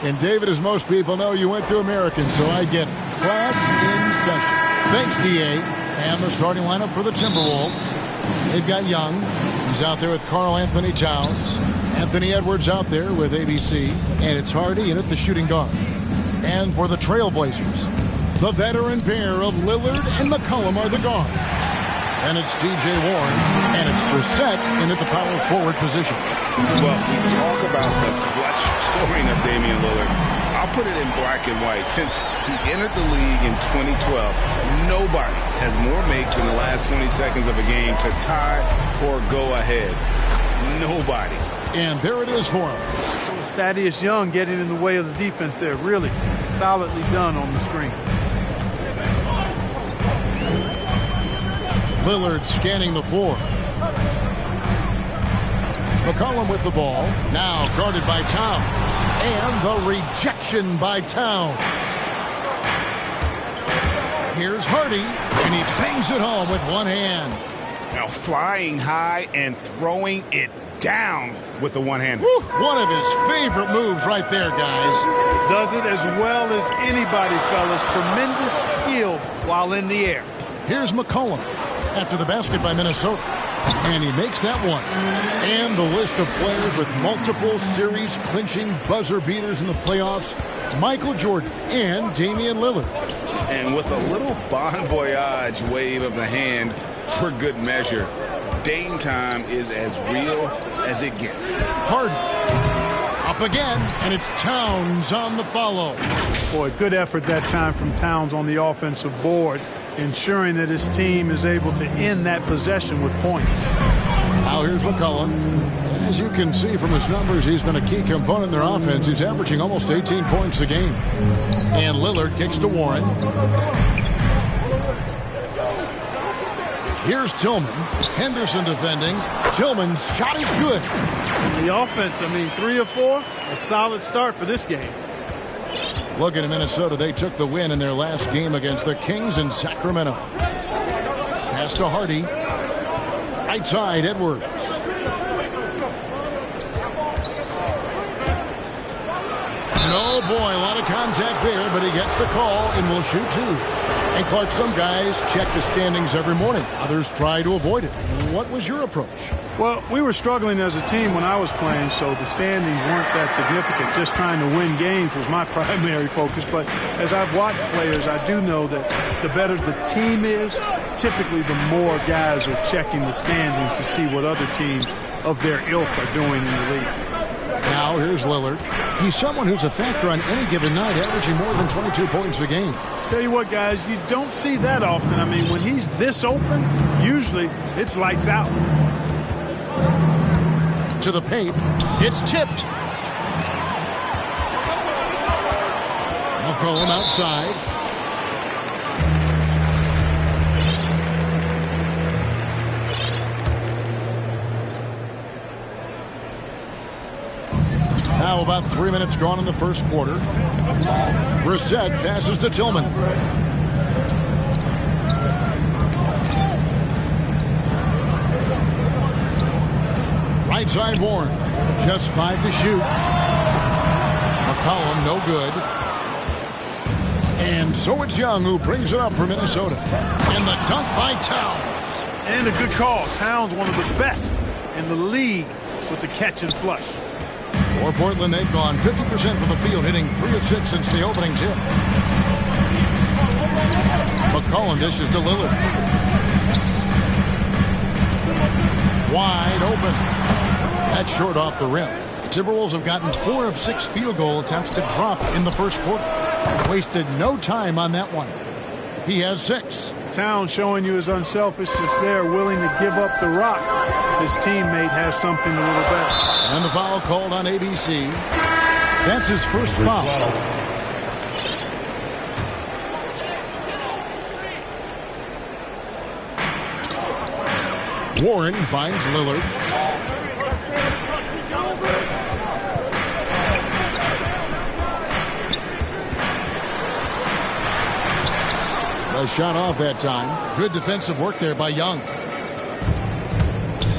And David, as most people know, you went to American, so I get it. Class in session. Thanks, D.A. And the starting lineup for the Timberwolves. They've got Young. He's out there with Karl Anthony Towns. Anthony Edwards out there with ABC. And it's Hardy in at the shooting guard. And for the Trailblazers, the veteran pair of Lillard and McCollum are the guards. And it's T.J. Warren, and it's Brissett in at the power forward position. Well, we talk about the clutch scoring of Damian Lillard. I'll put it in black and white. Since he entered the league in 2012, nobody has more makes in the last 20 seconds of a game to tie or go ahead. Nobody. And there it is for him. Thaddeus Young getting in the way of the defense there. Really solidly done on the screen. Lillard scanning the floor. McCollum with the ball. Now guarded by Towns. And the rejection by Towns. Here's Hardy. And he bangs it home with one hand. Now flying high and throwing it down with the one-hander. One of his favorite moves right there, guys. Does it as well as anybody, fellas. Tremendous skill while in the air. Here's McCollum after the basket by Minnesota. And he makes that one. And the list of players with multiple series clinching buzzer beaters in the playoffs. Michael Jordan and Damian Lillard. And with a little bon voyage wave of the hand for good measure, Dame time is as real as it gets. Hardy up again, and it's Towns on the follow. Boy, good effort that time from Towns on the offensive board, ensuring that his team is able to end that possession with points. Now here's McCollum. As you can see from his numbers, he's been a key component in their offense. He's averaging almost 18 points a game. And Lillard kicks to Warren. Here's Tillman. Henderson defending. Tillman's shot is good. And the offense, 3 of 4, a solid start for this game. Looking at Minnesota, they took the win in their last game against the Kings in Sacramento. Pass to Hardy. Right side, Edwards. Oh boy, a lot of contact there, but he gets the call and will shoot two. And Clark, some guys check the standings every morning. Others try to avoid it. What was your approach? Well, we were struggling as a team when I was playing, so the standings weren't that significant. Just trying to win games was my primary focus. But as I've watched players, I do know that the better the team is, typically the more guys are checking the standings to see what other teams of their ilk are doing in the league. Now here's Lillard. He's someone who's a factor on any given night, averaging more than 22 points a game. Tell you what, guys, you don't see that often. When he's this open, usually it's lights out. To the paint. It's tipped. McCollum outside. Now about 3 minutes gone in the first quarter. Brissett passes to Tillman. Right side Warren. Just 5 to shoot. McCollum no good. And so it's Young who brings it up for Minnesota. And the dunk by Towns. And a good call. Towns, one of the best in the league with the catch and flush. For Portland, they've gone 50% from the field, hitting 3 of 6 since the opening tip. McCollum dishes to Lillard. Wide open. That's short off the rim. The Timberwolves have gotten 4 of 6 field goal attempts to drop in the first quarter. Wasted no time on that one. He has 6. Towns showing you his unselfishness there, willing to give up the rock if his teammate has something a little better. And the foul called on ABC. That's his first foul. Warren finds Lillard. A shot off that time. Good defensive work there by Young.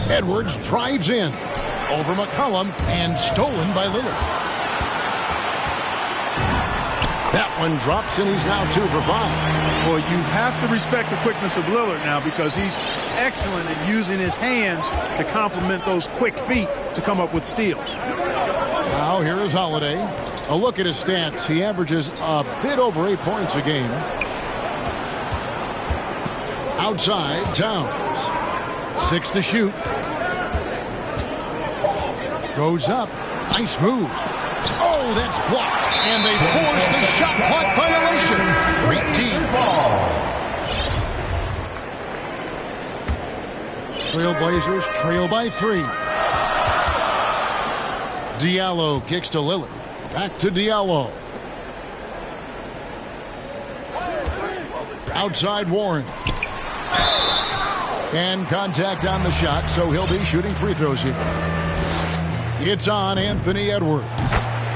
Edwards drives in. over McCollum and stolen by Lillard. That one drops, and he's now 2 for 5. Well, you have to respect the quickness of Lillard now because he's excellent at using his hands to complement those quick feet to come up with steals. Now here is Holiday. A look at his stats. He averages a bit over 8 points a game. Outside, Towns. 6 to shoot. Goes up. Nice move. Oh, that's blocked. And they force the shot clock violation. Great team. Trailblazers trail by 3. Diallo kicks to Lillard. Back to Diallo. Outside Warren. And contact on the shot, so he'll be shooting free throws here. It's on Anthony Edwards.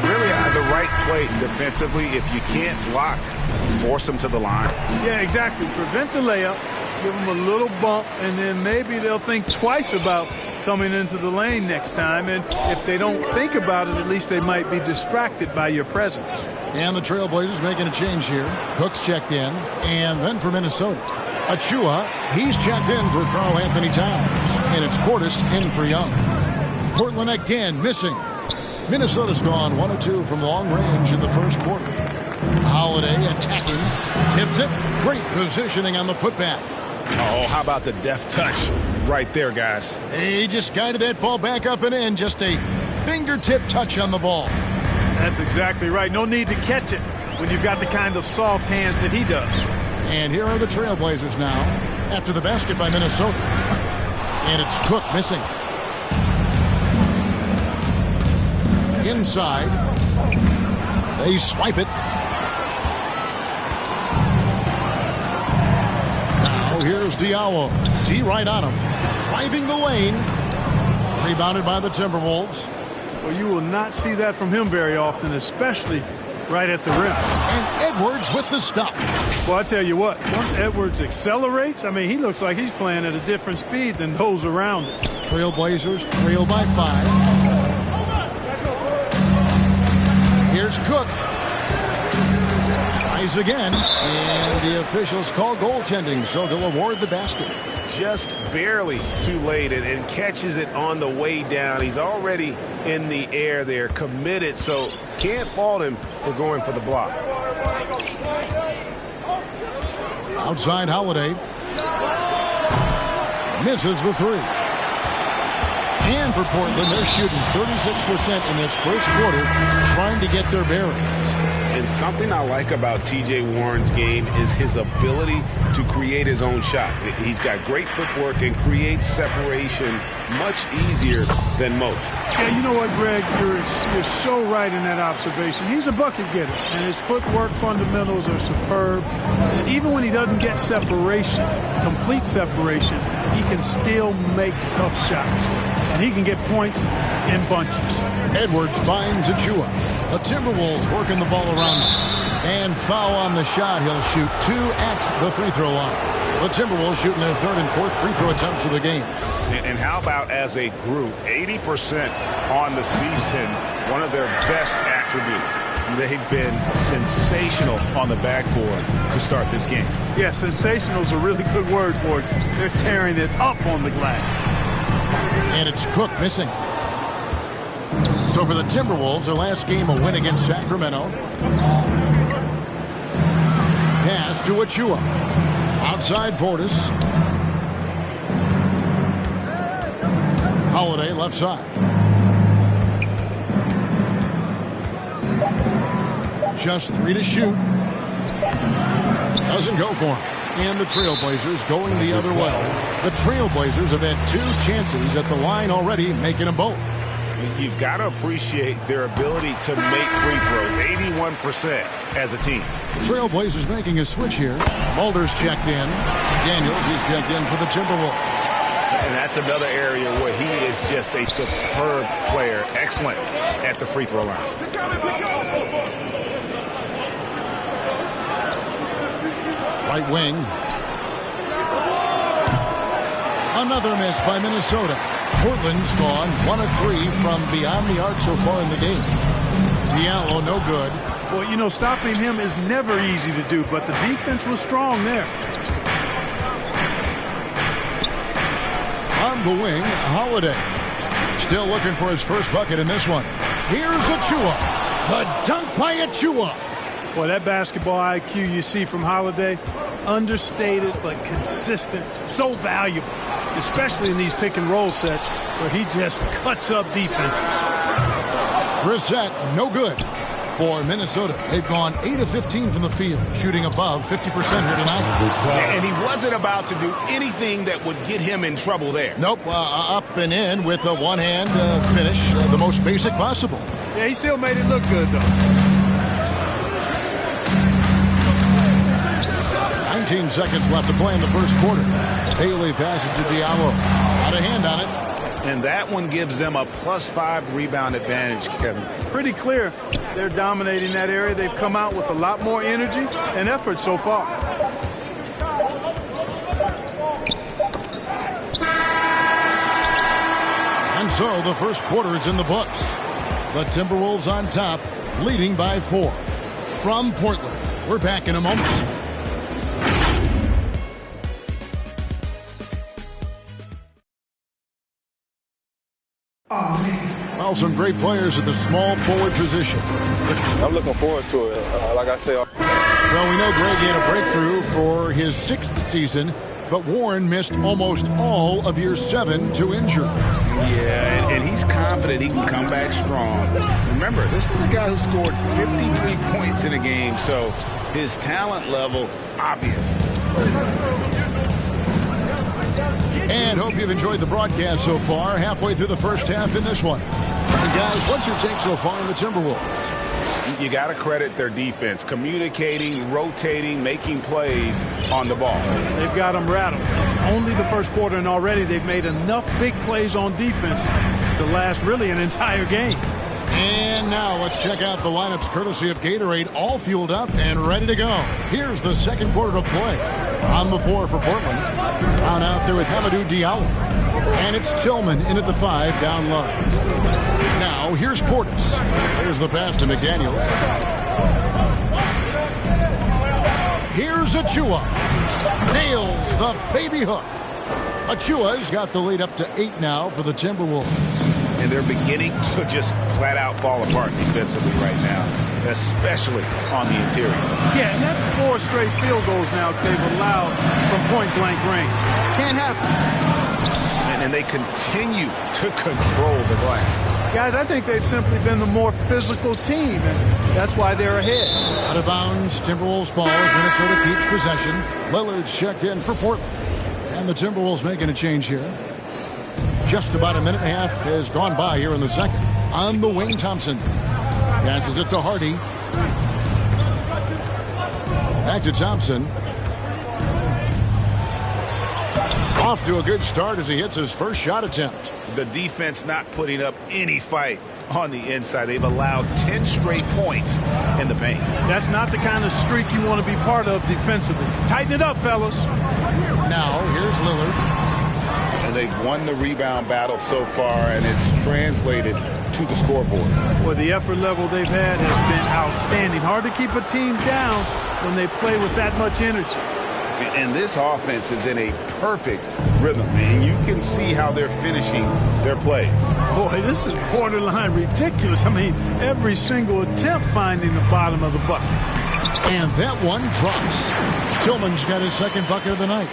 Really the right play defensively. If you can't block, force them to the line. Yeah, exactly. Prevent the layup, give them a little bump, and then maybe they'll think twice about coming into the lane next time. And if they don't think about it, at least they might be distracted by your presence. And the Trailblazers making a change here. Cook's checked in, and then for Minnesota, Achua, he's checked in for Karl Anthony Towns. And it's Portis in for Young. Portland again missing. Minnesota's gone 1 of 2 from long range in the first quarter. Holiday attacking. Tips it. Great positioning on the putback. Oh, how about the deft touch right there, guys? He just guided that ball back up and in. Just a fingertip touch on the ball. That's exactly right. No need to catch it when you've got the kind of soft hands that he does. And here are the Trailblazers now after the basket by Minnesota. And it's Cook missing. Inside. They swipe it. Now here's Diallo. D right on him. Driving the lane. Rebounded by the Timberwolves. Well, you will not see that from him very often, especially right at the rim. And Edwards with the stop. Well, I tell you what, once Edwards accelerates, I mean, he looks like he's playing at a different speed than those around him. Trailblazers trail by 5. Here's Cook. Tries again. And the officials call goaltending, so they'll award the basket. Just barely too late and catches it on the way down. He's already in the air there, committed, so can't fault him for going for the block. Outside Holiday. Misses the 3. And for Portland, they're shooting 36% in this first quarter, trying to get their bearings. And something I like about T.J. Warren's game is his ability to create his own shot. He's got great footwork and creates separation much easier than most. Yeah, you know what, Greg? You're so right in that observation. He's a bucket getter, and his footwork fundamentals are superb. And even when he doesn't get separation, complete separation, he can still make tough shots. And he can get points in bunches. Edwards finds Achua. The Timberwolves working the ball around him. And foul on the shot. He'll shoot 2 at the free throw line. The Timberwolves shooting their 3rd and 4th free throw attempts of the game. And how about as a group, 80% on the season, one of their best attributes. They've been sensational on the backboard to start this game. Yeah, sensational is a really good word for it. They're tearing it up on the glass. And it's Cook missing. So for the Timberwolves, their last game a win against Sacramento. Pass to Achua. Outside Portis. Holiday left side. Just 3 to shoot. Doesn't go for him. And the Trailblazers going the other way. The Trailblazers have had 2 chances at the line already, making them both. You've got to appreciate their ability to make free throws, 81% as a team. Trailblazers making a switch here. Mulder's checked in. Daniels, he's checked in for the Timberwolves. And that's another area where he is just a superb player, excellent at the free throw line. Right wing. Another miss by Minnesota. Portland's gone 1 of 3 from beyond the arc so far in the game. Diallo, no good. Well, you know, stopping him is never easy to do, but the defense was strong there. On the wing, Holiday. Still looking for his first bucket in this one. Here's Achua. The dunk by Achua. Boy, that basketball IQ you see from Holiday, understated but consistent, so valuable, especially in these pick and roll sets where he just cuts up defenses. Brissett, no good for Minnesota. They've gone 8 of 15 from the field, shooting above 50% here tonight. And he wasn't about to do anything that would get him in trouble there. Nope, up and in with a one-hand finish, the most basic possible. Yeah, he still made it look good, though. 19 seconds left to play in the first quarter. Haley passes to Diallo. Out of hand on it. And that one gives them a +5 rebound advantage, Kevin. Pretty clear they're dominating that area. They've come out with a lot more energy and effort so far. And so the first quarter is in the books. The Timberwolves on top, leading by 4. From Portland, we're back in a moment. Well, some great players at the small forward position. I'm looking forward to it. Like I say, well, we know Greg had a breakthrough for his 6th season, but Warren missed almost all of year 7 to injury. Yeah, and he's confident he can come back strong. Remember, this is a guy who scored 53 points in a game, so his talent level obvious. And hope you've enjoyed the broadcast so far. Halfway through the first half in this one. And guys, what's your take so far on the Timberwolves? You got to credit their defense, communicating, rotating, making plays on the ball. They've got them rattled. It's only the first quarter, and already they've made enough big plays on defense to last really an entire game. And now let's check out the lineups courtesy of Gatorade, all fueled up and ready to go. Here's the second quarter of play. On the floor for Portland. Down out there with Hamidou Diallo. And it's Tillman in at the 5 down low. Now here's Portis. Here's the pass to McDaniels. Here's Achua. Nails the baby hook. Achua's got the lead up to 8 now for the Timberwolves. And they're beginning to just flat out fall apart defensively right now, especially on the interior. Yeah, and that's 4 straight field goals now they've allowed from point-blank range. Can't happen. And they continue to control the glass. Guys, I think they've simply been the more physical team, and that's why they're ahead. Out of bounds, Timberwolves ball as Minnesota keeps possession. Lillard's checked in for Portland. And the Timberwolves making a change here. Just about a minute and a half has gone by here in the second. On the wing, Thompson passes it to Hardy. Back to Thompson. Off to a good start as he hits his first shot attempt. The defense not putting up any fight on the inside. They've allowed 10 straight points in the paint. That's not the kind of streak you want to be part of defensively. Tighten it up, fellas. Now, here's Lillard. And they've won the rebound battle so far, and it's translated to the scoreboard. Well, the effort level they've had has been outstanding. Hard to keep a team down when they play with that much energy. And this offense is in a perfect rhythm, and you can see how they're finishing their plays. Boy, this is borderline ridiculous. I mean, every single attempt finding the bottom of the bucket. And that one drops. Tillman's got his second bucket of the night.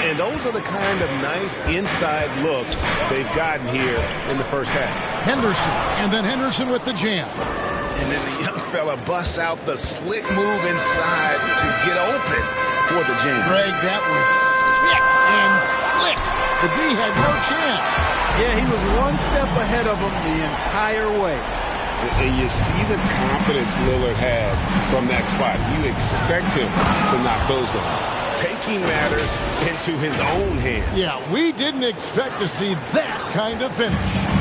And those are the kind of nice inside looks they've gotten here in the first half. Henderson, and then Henderson with the jam. And then the young fella busts out the slick move inside to get open for the jam. Greg, that was sick and slick. The D had no chance. Yeah, he was one step ahead of him the entire way. And you see the confidence Lillard has from that spot. You expect him to knock those down. Taking matters into his own hands. Yeah, we didn't expect to see that kind of finish.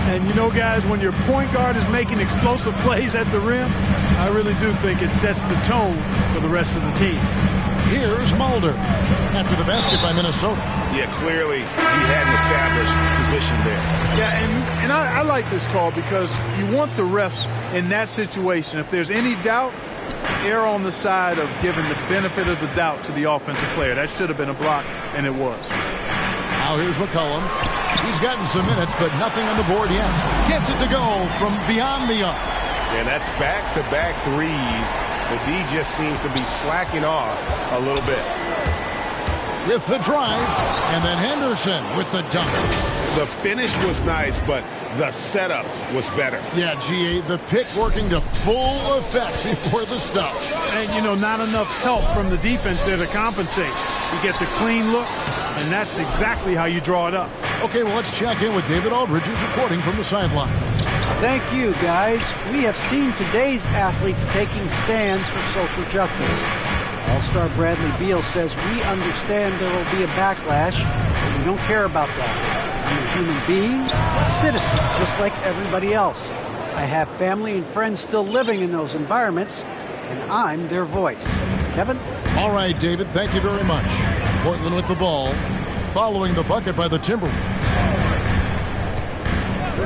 And you know, guys, when your point guard is making explosive plays at the rim, I really do think it sets the tone for the rest of the team. Here's Mulder after the basket by Minnesota. Yeah, clearly he had an established position there. Yeah, and I like this call because you want the refs in that situation. If there's any doubt, err on the side of giving the benefit of the doubt to the offensive player. That should have been a block, and it was. Now here's McCollum. He's gotten some minutes, but nothing on the board yet. Gets it to go from beyond the arc. Yeah, that's back-to-back threes. The D just seems to be slacking off a little bit. With the drive, and then Henderson with the dunk. The finish was nice, but the setup was better. Yeah, GA, the pick working to full effect before the stop. And, you know, not enough help from the defense there to compensate. He gets a clean look, and that's exactly how you draw it up. Okay, well, let's check in with David Aldridge, who's reporting from the sideline. Thank you, guys. We have seen today's athletes taking stands for social justice. All-star Bradley Beal says we understand there will be a backlash, but we don't care about that. I'm a human being, a citizen, just like everybody else. I have family and friends still living in those environments, and I'm their voice. Kevin? All right, David, thank you very much. Portland with the ball, following the bucket by the Timberwolves.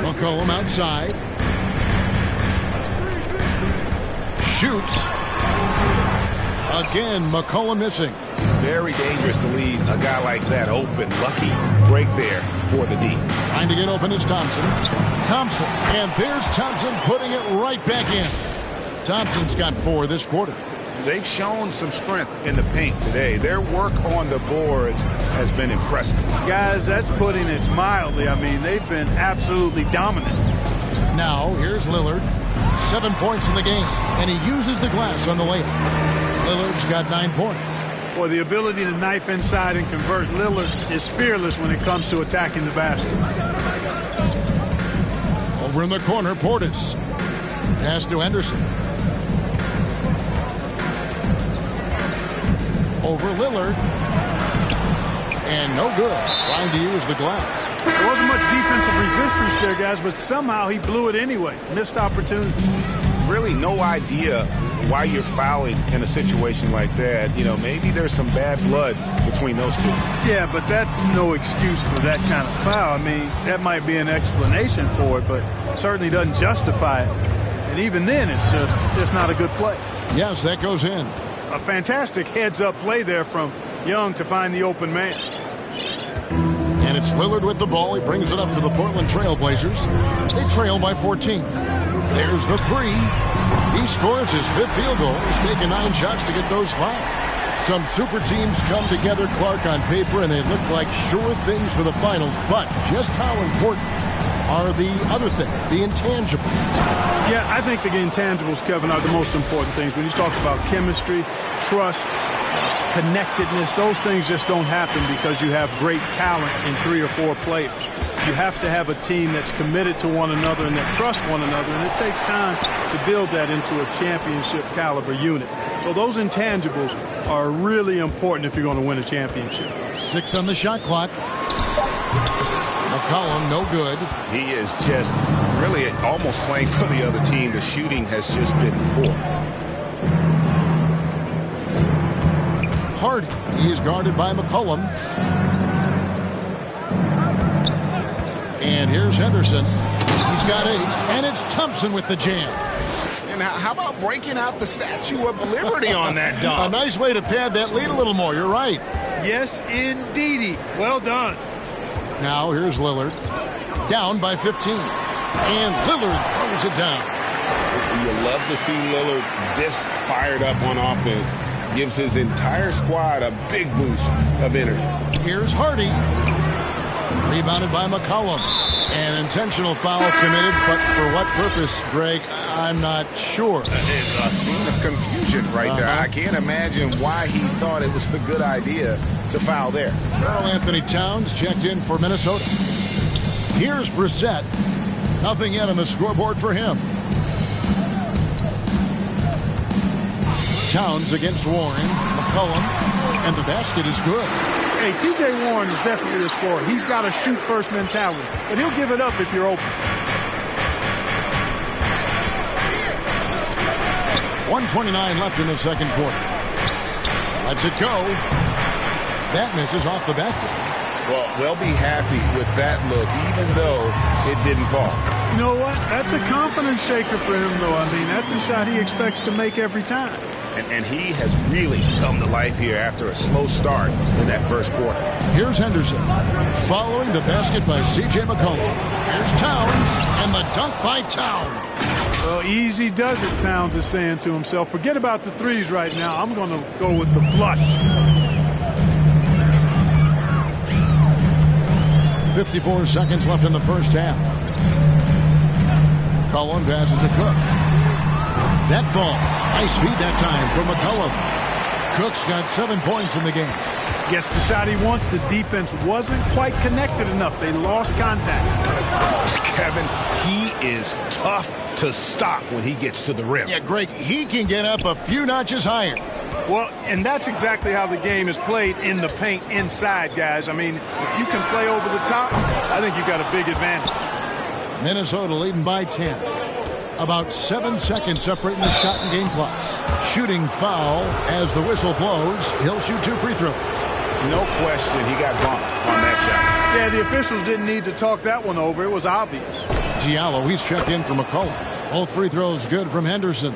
McCollum outside. Shoots. Again, McCollum missing. Very dangerous to leave a guy like that open. Lucky break there for the D. Trying to get open is Thompson. Thompson, and there's Thompson putting it right back in. Thompson's got 4 this quarter. They've shown some strength in the paint today. Their work on the boards has been impressive. Guys, that's putting it mildly. I mean, they've been absolutely dominant. Now, here's Lillard. 7 points in the game, and he uses the glass on the layup. Lillard's got 9 points. Boy, the ability to knife inside and convert. Lillard is fearless when it comes to attacking the basket. Over in the corner, Portis. Pass to Henderson. Over Lillard. And no good. Trying to use the glass. There wasn't much defensive resistance there, guys, but somehow he blew it anyway. Missed opportunity. Really no idea why you're fouling in a situation like that. You know, maybe there's some bad blood between those two. Yeah, but that's no excuse for that kind of foul. I mean, that might be an explanation for it, but certainly doesn't justify it. And even then, it's just not a good play. Yes, that goes in. A fantastic heads-up play there from Young to find the open man. And it's Lillard with the ball. He brings it up for the Portland Trail Blazers. They trail by 14. There's the 3. He scores his 5th field goal. He's taken 9 shots to get those 5. Some super teams come together, Clark, on paper, and they look like sure things for the finals. But just how important are the other things, the intangibles? Yeah, I think the intangibles, Kevin, are the most important things. When you talk about chemistry, trust, connectedness, those things just don't happen because you have great talent in 3 or 4 players. You have to have a team that's committed to one another and that trusts one another, and it takes time to build that into a championship caliber unit. So those intangibles are really important if you're going to win a championship. 6 on the shot clock. McCollum, no good. He is just really almost playing for the other team. The shooting has just been poor. Hardy, he is guarded by McCollum. And here's Henderson. He's got 8, and it's Thompson with the jam. And how about breaking out the Statue of Liberty on that dunk? A nice way to pad that lead a little more. You're right. Yes, indeedy. Well done. Now here's Lillard. Down by 15. And Lillard throws it down. You love to see Lillard this fired up on offense. Gives his entire squad a big boost of energy. Here's Hardy. Rebounded by McCollum. An intentional foul committed, but for what purpose, Greg, I'm not sure. It's a scene of confusion right there. I can't imagine why he thought it was a good idea to foul there. Karl Anthony Towns checked in for Minnesota. Here's Brissett. Nothing yet on the scoreboard for him. Towns against Warren. McCollum. And the basket is good. Hey, T.J. Warren is definitely a scorer. He's got a shoot-first mentality, but he'll give it up if you're open. 1:29 left in the second quarter. Lets it go. That misses off the backboard. Well, they'll be happy with that look, even though it didn't fall. You know what? That's a confidence shaker for him, though. I mean, that's a shot he expects to make every time. And he has really come to life here after a slow start in that first quarter. Here's Henderson. Following the basket by C.J. McCollum. Here's Towns, and the dunk by Towns. Well, easy does it, Towns is saying to himself. Forget about the threes right now. I'm going to go with the flush. 54 seconds left in the first half. McCollum passes to Cook. That falls. Nice feed that time from McCollum. Cook's got 7 points in the game. Gets the shot he wants. The defense wasn't quite connected enough. They lost contact. Kevin, he is tough to stop when he gets to the rim. Yeah, Greg, he can get up a few notches higher. Well, and that's exactly how the game is played in the paint inside, guys. I mean, if you can play over the top, I think you've got a big advantage. Minnesota leading by 10. About 7 seconds separating the shot and game clocks. Shooting foul as the whistle blows. He'll shoot 2 free throws. No question he got bumped on that shot. Yeah, the officials didn't need to talk that one over. It was obvious. Diallo, he's checked in for McCollum. Both free throws good from Henderson.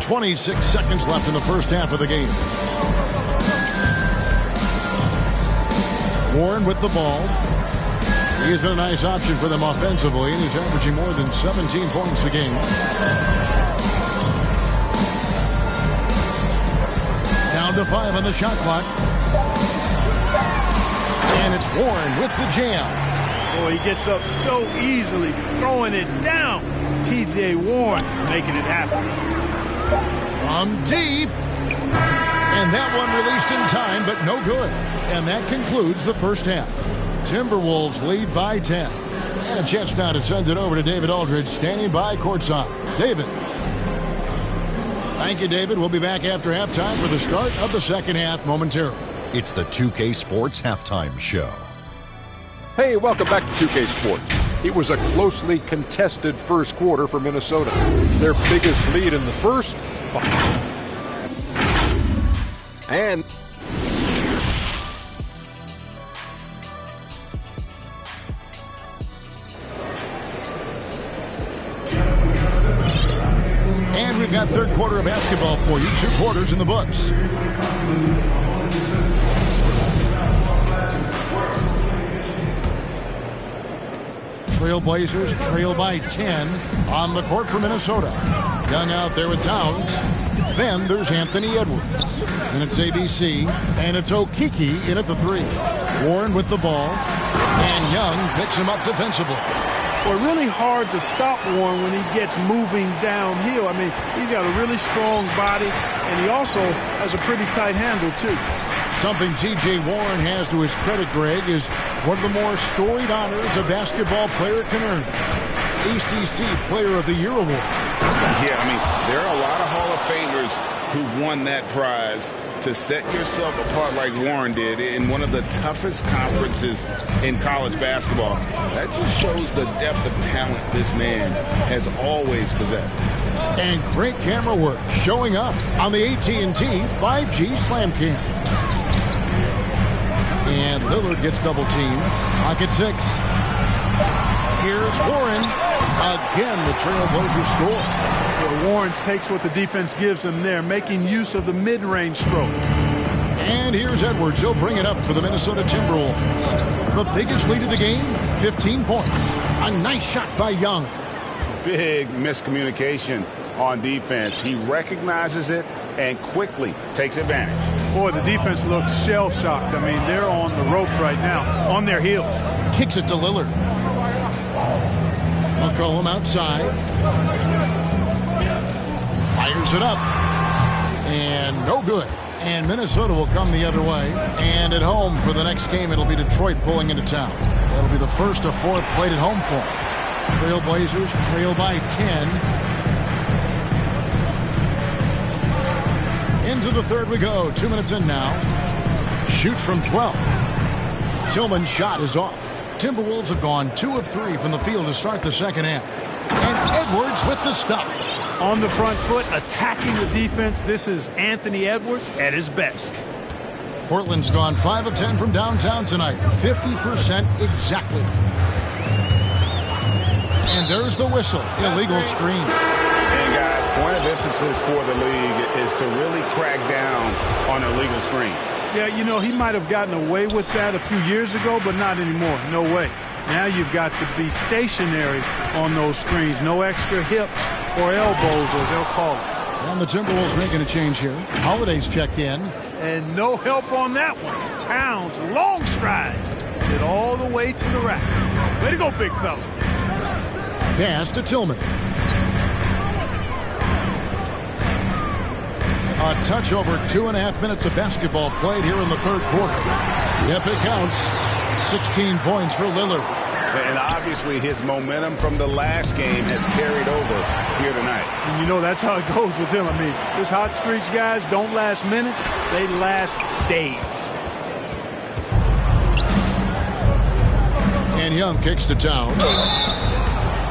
26 seconds left in the first half of the game. Warren with the ball. He's been a nice option for them offensively, and he's averaging more than 17 points a game. Down to 5 on the shot clock. And it's Warren with the jam. Boy, he gets up so easily, throwing it down. T.J. Warren making it happen. From deep. And that one released in time, but no good. And that concludes the first half. Timberwolves lead by 10. And a chance now to send it over to David Aldridge, standing by courtside. David. Thank you, David. We'll be back after halftime for the start of the second half momentarily. It's the 2K Sports Halftime Show. Hey, welcome back to 2K Sports. It was a closely contested first quarter for Minnesota. Their biggest lead in the first. And we've got third quarter of basketball for you. 2 quarters in the books. Trailblazers trail by 10 on the court for Minnesota. Young out there with Towns. Then there's Anthony Edwards. And it's ABC. And it's Okeke in at the 3. Warren with the ball. And Young picks him up defensively. Well, really hard to stop Warren when he gets moving downhill. I mean, he's got a really strong body, and he also has a pretty tight handle, too. Something T.J. Warren has to his credit, Greg, is one of the more storied honors a basketball player can earn. ACC Player of the Year award. Yeah, I mean, there are a lot of Hall of Famers who've won that prize. To set yourself apart like Warren did in one of the toughest conferences in college basketball, that just shows the depth of talent this man has always possessed. And great camera work showing up on the AT&T 5G Slam Cam. And Lillard gets double teamed. Pocket 6. Here's Warren. Again, the Trailblazers score. Well, Warren takes what the defense gives him there, making use of the mid-range stroke. And here's Edwards. He'll bring it up for the Minnesota Timberwolves. The biggest lead of the game, 15 points. A nice shot by Young. Big miscommunication on defense. He recognizes it and quickly takes advantage. Boy, the defense looks shell-shocked. I mean, they're on the ropes right now, on their heels. Kicks it to Lillard. McCollum outside. Fires it up. And no good. And Minnesota will come the other way. And at home for the next game, it'll be Detroit pulling into town. It'll be the first of 4 played at home for them. Trailblazers trail by 10. Into the third we go. 2 minutes in now. Shoots from 12. Tillman's shot is off. Timberwolves have gone 2 of 3 from the field to start the second half. And Edwards with the stuff. on the front foot, attacking the defense. This is Anthony Edwards at his best. Portland's gone 5 of 10 from downtown tonight. 50% exactly. And there's the whistle. Illegal screen. And guys, point of emphasis for the league is to really crack down on illegal screens. Yeah, you know, he might have gotten away with that a few years ago, but not anymore. No way. Now you've got to be stationary on those screens. No extra hips or elbows, or they'll call it. And the Timberwolves making a change here. Holiday's checked in. And no help on that one. Towns, long strides. Get all the way to the rack. Way to go, big fella. Pass to Tillman. A touch over 2.5 minutes of basketball played here in the third quarter. Yep, it counts. 16 points for Lillard. And obviously his momentum from the last game has carried over here tonight. And you know, that's how it goes with him. I mean, his hot streaks, guys, don't last minutes. They last days. And Young kicks to Towns.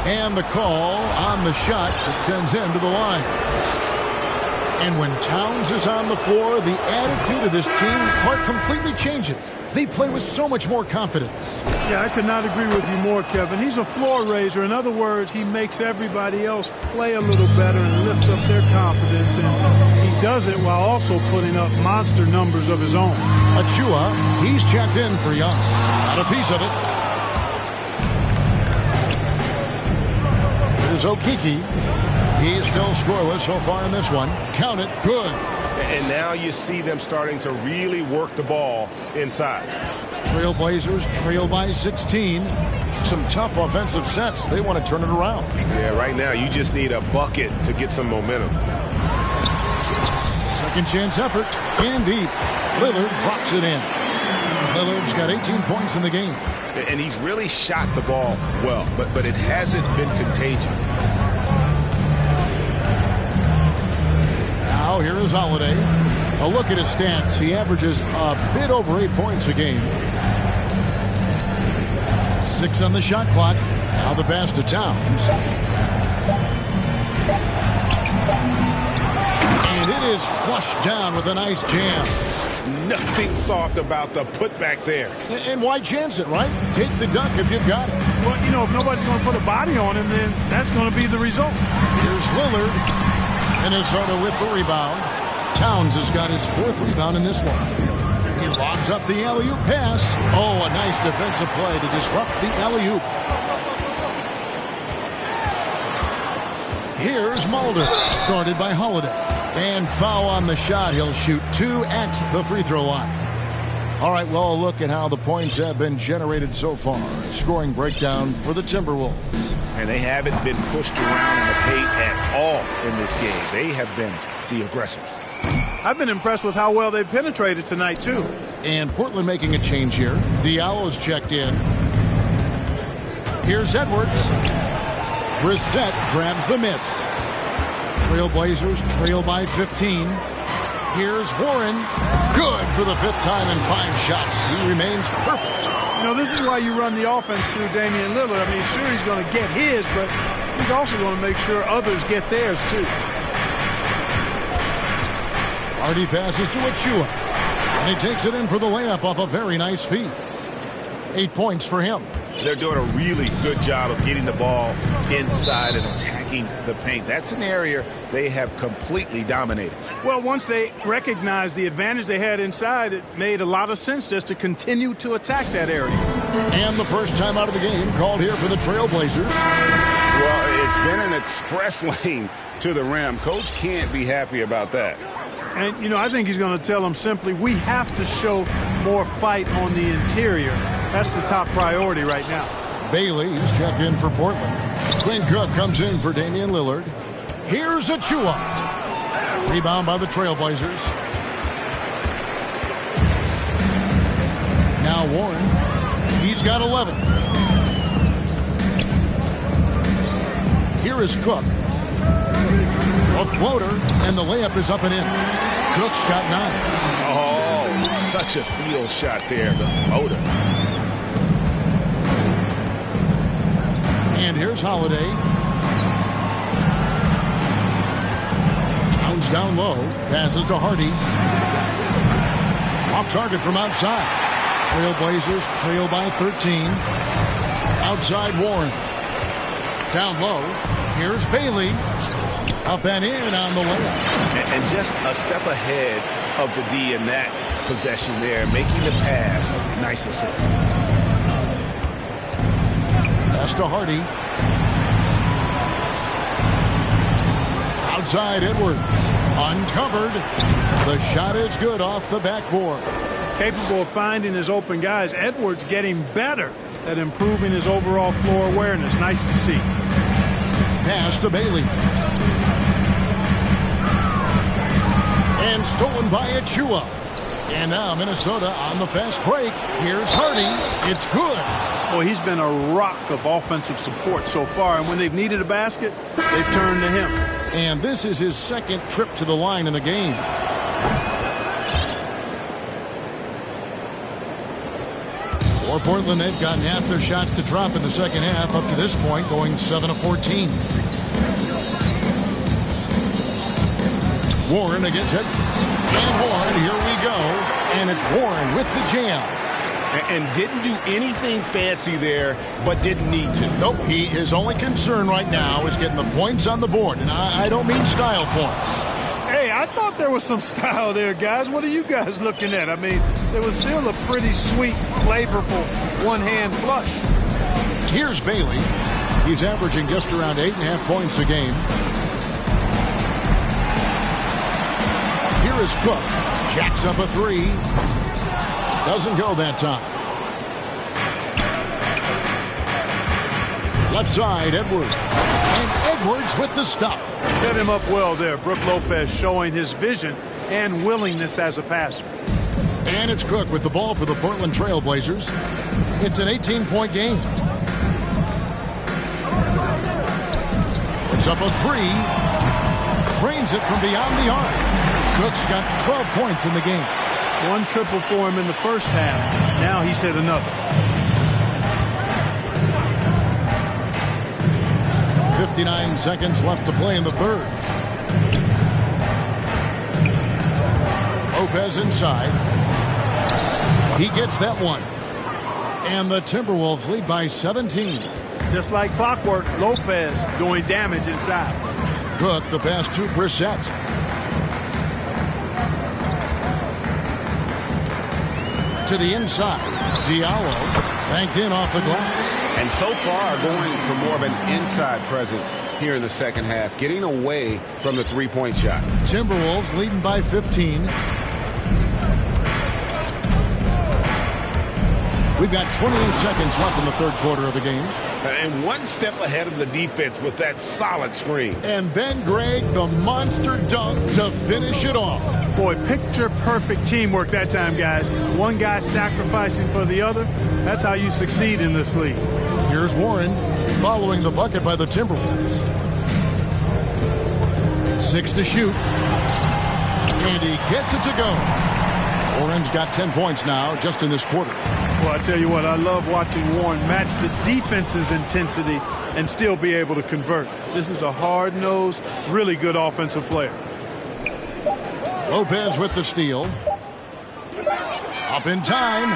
And the call on the shot that sends him to the line. And when Towns is on the floor, the attitude of this team quite completely changes. They play with so much more confidence. Yeah, I could not agree with you more, Kevin. He's a floor raiser. In other words, he makes everybody else play a little better and lifts up their confidence. And he does it while also putting up monster numbers of his own. Achua, he's checked in for Young. Got a piece of it. Here's Okeke. He's still scoreless so far in this one. Count it. Good. And now you see them starting to really work the ball inside. Trailblazers trail by 16. Some tough offensive sets. They want to turn it around. Yeah, right now you just need a bucket to get some momentum. Second chance effort. And deep. Lillard drops it in. Lillard's got 18 points in the game. And he's really shot the ball well, but it hasn't been contagious. Now here is Holiday. A look at his stats. He averages a bit over 8 points a game. 6 on the shot clock. Now the pass to Towns. And it is flushed down with a nice jam. Nothing soft about the putback there. And why chance it, right? Take the dunk if you've got it. Well, you know, if nobody's going to put a body on him, then that's going to be the result. Here's Lillard. Minnesota with the rebound. Towns has got his 4th rebound in this one. He lobs up the alley-oop pass. Oh, a nice defensive play to disrupt the alley-oop. Here's Mulder, guarded by Holiday. And foul on the shot. He'll shoot 2 at the free throw line. All right, well, a look at how the points have been generated so far. Scoring breakdown for the Timberwolves. And they haven't been pushed around in the paint at all in this game. They have been the aggressors. I've been impressed with how well they've penetrated tonight, too. And Portland making a change here. Diallo's checked in. Here's Edwards. Brissett grabs the miss. Trailblazers trail by 15. Here's Warren. Good for the 5th time in 5 shots. He remains perfect. You know, this is why you run the offense through Damian Lillard. I mean, sure, he's going to get his, but he's also going to make sure others get theirs, too. Hardy passes to Achua. And he takes it in for the layup off a very nice feed. 8 points for him. They're doing a really good job of getting the ball inside and attacking the paint. That's an area they have completely dominated. Well, once they recognized the advantage they had inside, it made a lot of sense just to continue to attack that area. And the first time out of the game called here for the Trailblazers. Well, it's been an express lane to the rim. Coach can't be happy about that. And, you know, I think he's going to tell them simply, we have to show more fight on the interior. That's the top priority right now. Bailey is checked in for Portland. Quinn Cook comes in for Damian Lillard. Here's Achua. Rebound by the Trailblazers. Now Warren. He's got 11. Here is Cook. A floater, and the layup is up and in. Cook's got 9. Oh, such a field shot there, the floater. And here's Holiday. Jones down low. Passes to Hardy. Off target from outside. Trailblazers trail by 13. Outside Warren. Down low. Here's Bailey. Up and in on the layup. And just a step ahead of the D in that possession there, making the pass. Nice assist. Pass to Hardy. Outside Edwards. Uncovered. The shot is good off the backboard. Capable of finding his open guys. Edwards getting better at improving his overall floor awareness. Nice to see. Pass to Bailey. And stolen by Achua. And now Minnesota on the fast break. Here's Hardy. It's good. Boy, he's been a rock of offensive support so far, and when they've needed a basket, they've turned to him. And this is his second trip to the line in the game. For Portland, they've gotten half their shots to drop in the second half up to this point, going 7 of 14. Warren against Edwards. And Warren, here we go. And it's Warren with the jam. And didn't do anything fancy there, but didn't need to. Nope, his only concern right now is getting the points on the board. And I don't mean style points. Hey, I thought there was some style there, guys. What are you guys looking at? I mean, there was still a pretty sweet, flavorful one-hand flush. Here's Bailey. He's averaging just around 8.5 points a game. Here is Cook. Jacks up a three. Doesn't go that time. Left side, Edwards. And Edwards with the stuff. Set him up well there. Brook Lopez showing his vision and willingness as a passer. And it's Cook with the ball for the Portland Trailblazers. It's an 18-point game. It's up a three. Drains it from beyond the arc. Cook's got 12 points in the game. One triple for him in the first half. Now he's hit another. 59 seconds left to play in the third. Lopez inside. He gets that one. And the Timberwolves lead by 17. Just like clockwork, Lopez doing damage inside. Cook the pass to Brissett. To the inside. Diallo banked in off the glass. And so far going for more of an inside presence here in the second half, getting away from the three-point shot. Timberwolves leading by 15. We've got 28 seconds left in the third quarter of the game. And one step ahead of the defense with that solid screen. And then Greg, the monster dunk to finish it off. Boy, picture-perfect teamwork that time, guys. One guy sacrificing for the other. That's how you succeed in this league. Here's Warren following the bucket by the Timberwolves. 6 to shoot. And he gets it to go. Warren's got 10 points now just in this quarter. Well, I tell you what, I love watching Warren match the defense's intensity and still be able to convert. This is a hard-nosed, really good offensive player. Lopez with the steal. Up in time.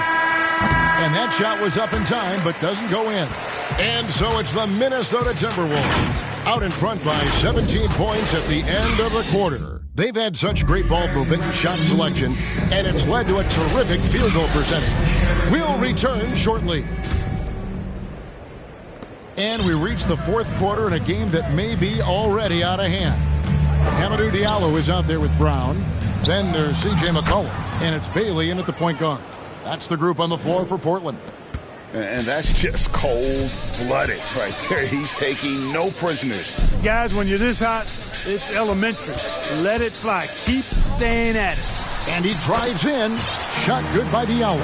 And that shot was up in time, but doesn't go in. And so it's the Minnesota Timberwolves out in front by 17 points at the end of the quarter. They've had such great ball movement and shot selection, and it's led to a terrific field goal percentage. We'll return shortly. And we reach the fourth quarter in a game that may be already out of hand. Hamidou Diallo is out there with Brown. Then there's C.J. McCollum, and it's Bailey in at the point guard. That's the group on the floor for Portland. And that's just cold-blooded right there. He's taking no prisoners. Guys, when you're this hot, it's elementary. Let it fly. Keep staying at it. And he drives in. Shot good by Diallo.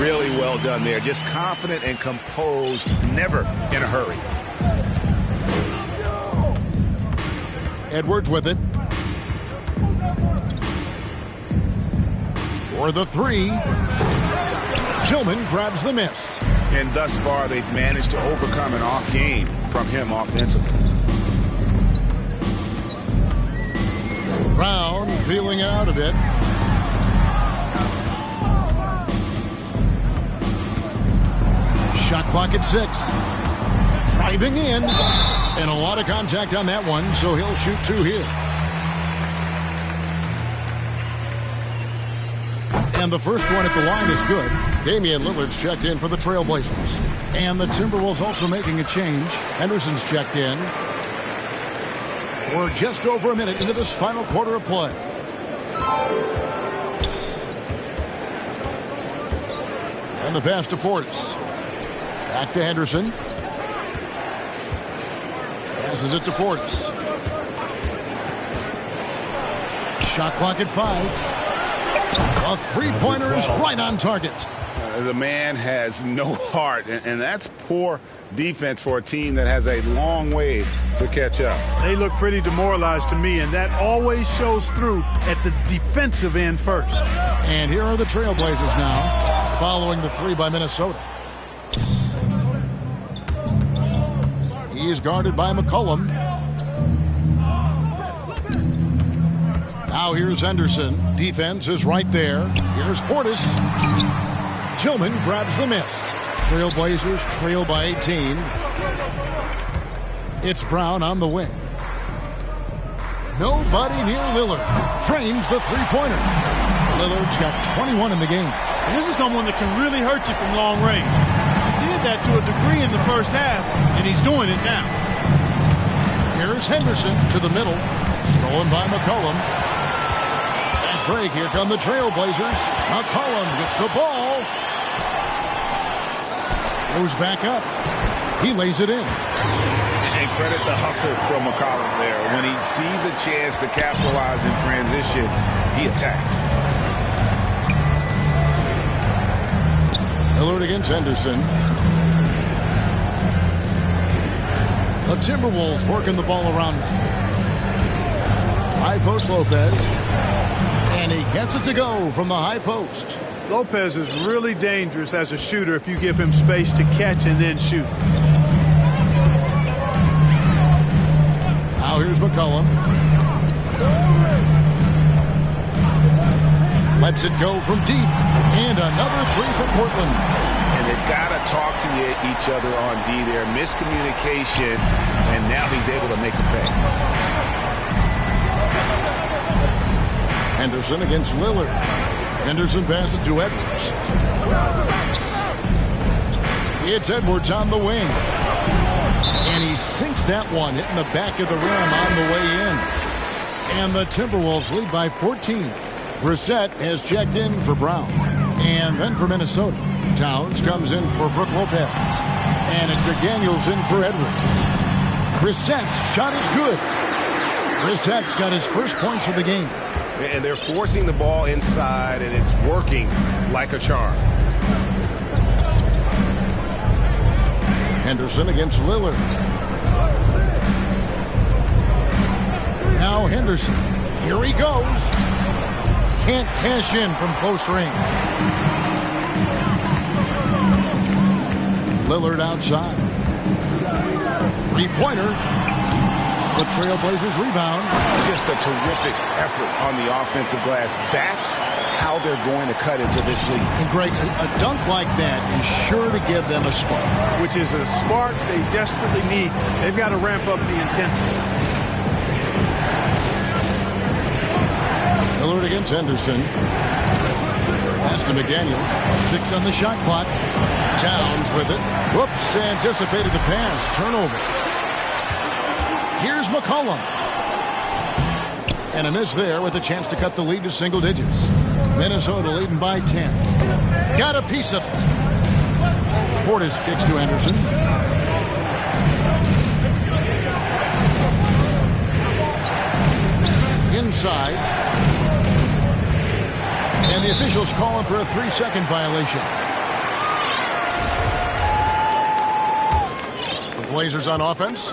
Really well done there. Just confident and composed. Never in a hurry. Edwards with it. For the three. Tillman grabs the miss. And thus far, they've managed to overcome an off game from him offensively. Brown feeling it out a bit. Shot clock at 6. Driving in. And a lot of contact on that one, so he'll shoot 2 here. And the first one at the line is good. Damian Lillard's checked in for the Trailblazers. And the Timberwolves also making a change. Henderson's checked in. We're just over a minute into this final quarter of play. And the pass to Portis. Back to Henderson. Passes it to Portis. Shot clock at 5. A three-pointer is right on target. The man has no heart, and that's poor defense for a team that has a long way to catch up. They look pretty demoralized to me, and that always shows through at the defensive end first. And here are the Trailblazers now, following the 3 by Minnesota. He is guarded by McCollum. Now here's Henderson. Defense is right there. Here's Portis. Tillman grabs the miss. Trailblazers trail by 18. It's Brown on the wing. Nobody near Lillard. Drains the three-pointer. Lillard's got 21 in the game. And this is someone that can really hurt you from long range. He did that to a degree in the first half, and he's doing it now. Here's Henderson to the middle. Stolen by McCollum. Fast break. Here come the Trailblazers. McCollum with the ball. Goes back up. He lays it in. And credit the hustle from McCollum there. When he sees a chance to capitalize in transition, he attacks. Lillard against Henderson. The Timberwolves working the ball around now. High post Lopez. And he gets it to go from the high post. Lopez is really dangerous as a shooter if you give him space to catch and then shoot. Now here's McCollum. Lets it go from deep. And another 3 for Portland. And they've got to talk to each other on D there. Miscommunication, and now he's able to make a pay. Henderson against Lillard. Henderson passes to Edwards. It's Edwards on the wing. And he sinks that one, hitting the back of the rim on the way in. And the Timberwolves lead by 14. Brissett has checked in for Brown. And then for Minnesota, Towns comes in for Brook Lopez. And it's McDaniels in for Edwards. Brissett's shot is good. Brissett's got his first points of the game. And they're forcing the ball inside, and it's working like a charm. Henderson against Lillard. Now Henderson. Here he goes. Can't cash in from close range. Lillard outside. Three-pointer. The Trailblazers rebound. Just a terrific effort on the offensive glass. That's how they're going to cut into this lead. And Greg, a dunk like that is sure to give them a spark. Which is a spark they desperately need. They've got to ramp up the intensity. Lillard against Henderson. Pass to McDaniels. 6 on the shot clock. Towns with it. Whoops, anticipated the pass. Turnover. Here's McCollum. And a miss there with a chance to cut the lead to single digits. Minnesota leading by 10. Got a piece of it. Portis kicks to Anderson. Inside. And the officials calling for a 3-second violation. The Blazers on offense.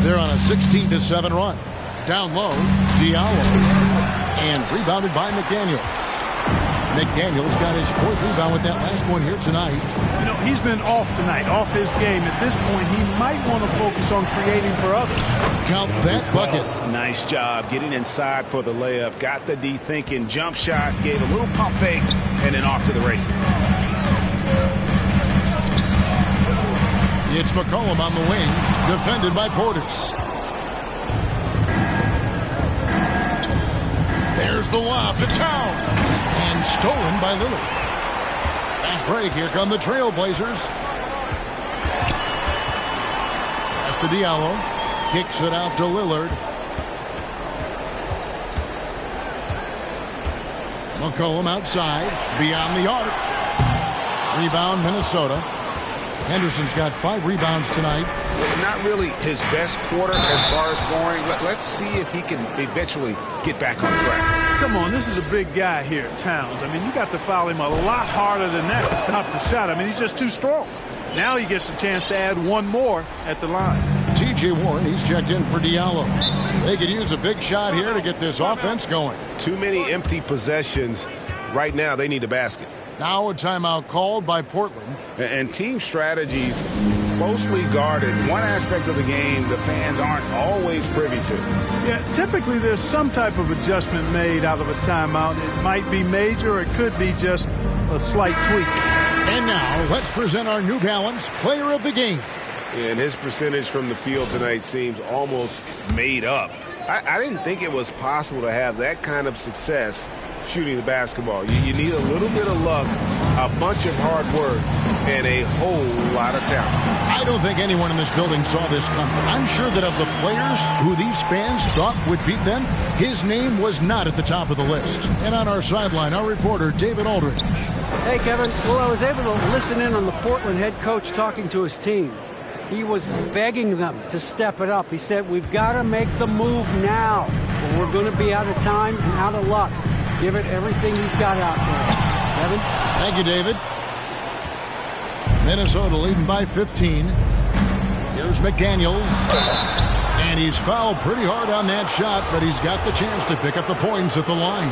They're on a 16-7 run. Down low, Diallo. And rebounded by McDaniels. McDaniels got his 4th rebound with that last one here tonight. You know, he's been off tonight, off his game. At this point, he might want to focus on creating for others. Count that bucket. Nice job getting inside for the layup. Got the D thinking, jump shot, gave a little pump fake, and then off to the races. It's McCollum on the wing, defended by Portis. There's the lob to Towns, and stolen by Lillard. Fast break, here come the Trailblazers. Pass to Diallo, kicks it out to Lillard. McCollum outside, beyond the arc. Rebound, Minnesota. Henderson's got 5 rebounds tonight. Not really his best quarter as far as scoring. Let's see if he can eventually get back on track. Come on, this is a big guy here, Towns. I mean, you got to foul him a lot harder than that to stop the shot. I mean, he's just too strong. Now he gets a chance to add one more at the line. T.J. Warren, he's checked in for Diallo. They could use a big shot here to get this offense going. Too many empty possessions. Right now, they need a basket. Now a timeout called by Portland. And team strategies closely guarded. One aspect of the game the fans aren't always privy to. Yeah, typically there's some type of adjustment made out of a timeout. It might be major, or it could be just a slight tweak. And now let's present our New Balance Player of the Game. And his percentage from the field tonight seems almost made up. I didn't think it was possible to have that kind of success shooting the basketball. You need a little bit of luck, a bunch of hard work, and a whole lot of talent. I don't think anyone in this building saw this coming. I'm sure that of the players who these fans thought would beat them, his name was not at the top of the list. And on our sideline, our reporter, David Aldridge. Hey, Kevin. Well, I was able to listen in on the Portland head coach talking to his team. He was begging them to step it up. He said, we've got to make the move now, or we're going to be out of time and out of luck. Give it everything you've got out there. Kevin? Thank you, David. Minnesota leading by 15. Here's McDaniels. And he's fouled pretty hard on that shot, but he's got the chance to pick up the points at the line.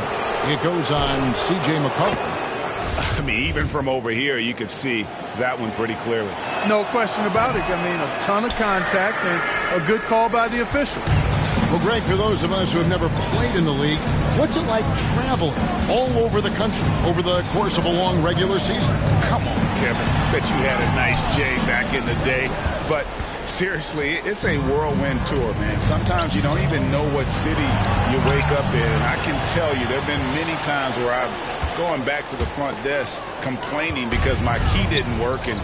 It goes on C.J. McCollum. I mean, even from over here, you could see that one pretty clearly. No question about it. I mean, a ton of contact and a good call by the official. Well, Greg, for those of us who have never played in the league, what's it like traveling all over the country over the course of a long regular season? Come on, Kevin. Bet you had a nice J back in the day. But seriously, it's a whirlwind tour, man. Sometimes you don't even know what city you wake up in. And I can tell you there have been many times where I've going back to the front desk complaining because my key didn't work, and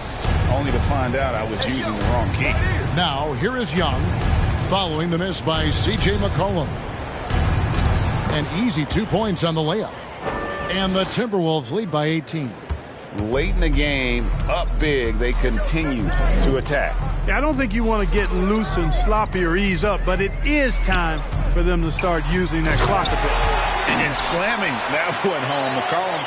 only to find out I was using the wrong key. Now, here is Young following the miss by C.J. McCollum. An easy 2 points on the layup. And the Timberwolves lead by 18. Late in the game, up big, they continue to attack. Yeah, I don't think you want to get loose and sloppy or ease up, but it is time for them to start using that clock a bit. And then slamming that one home. McCollum,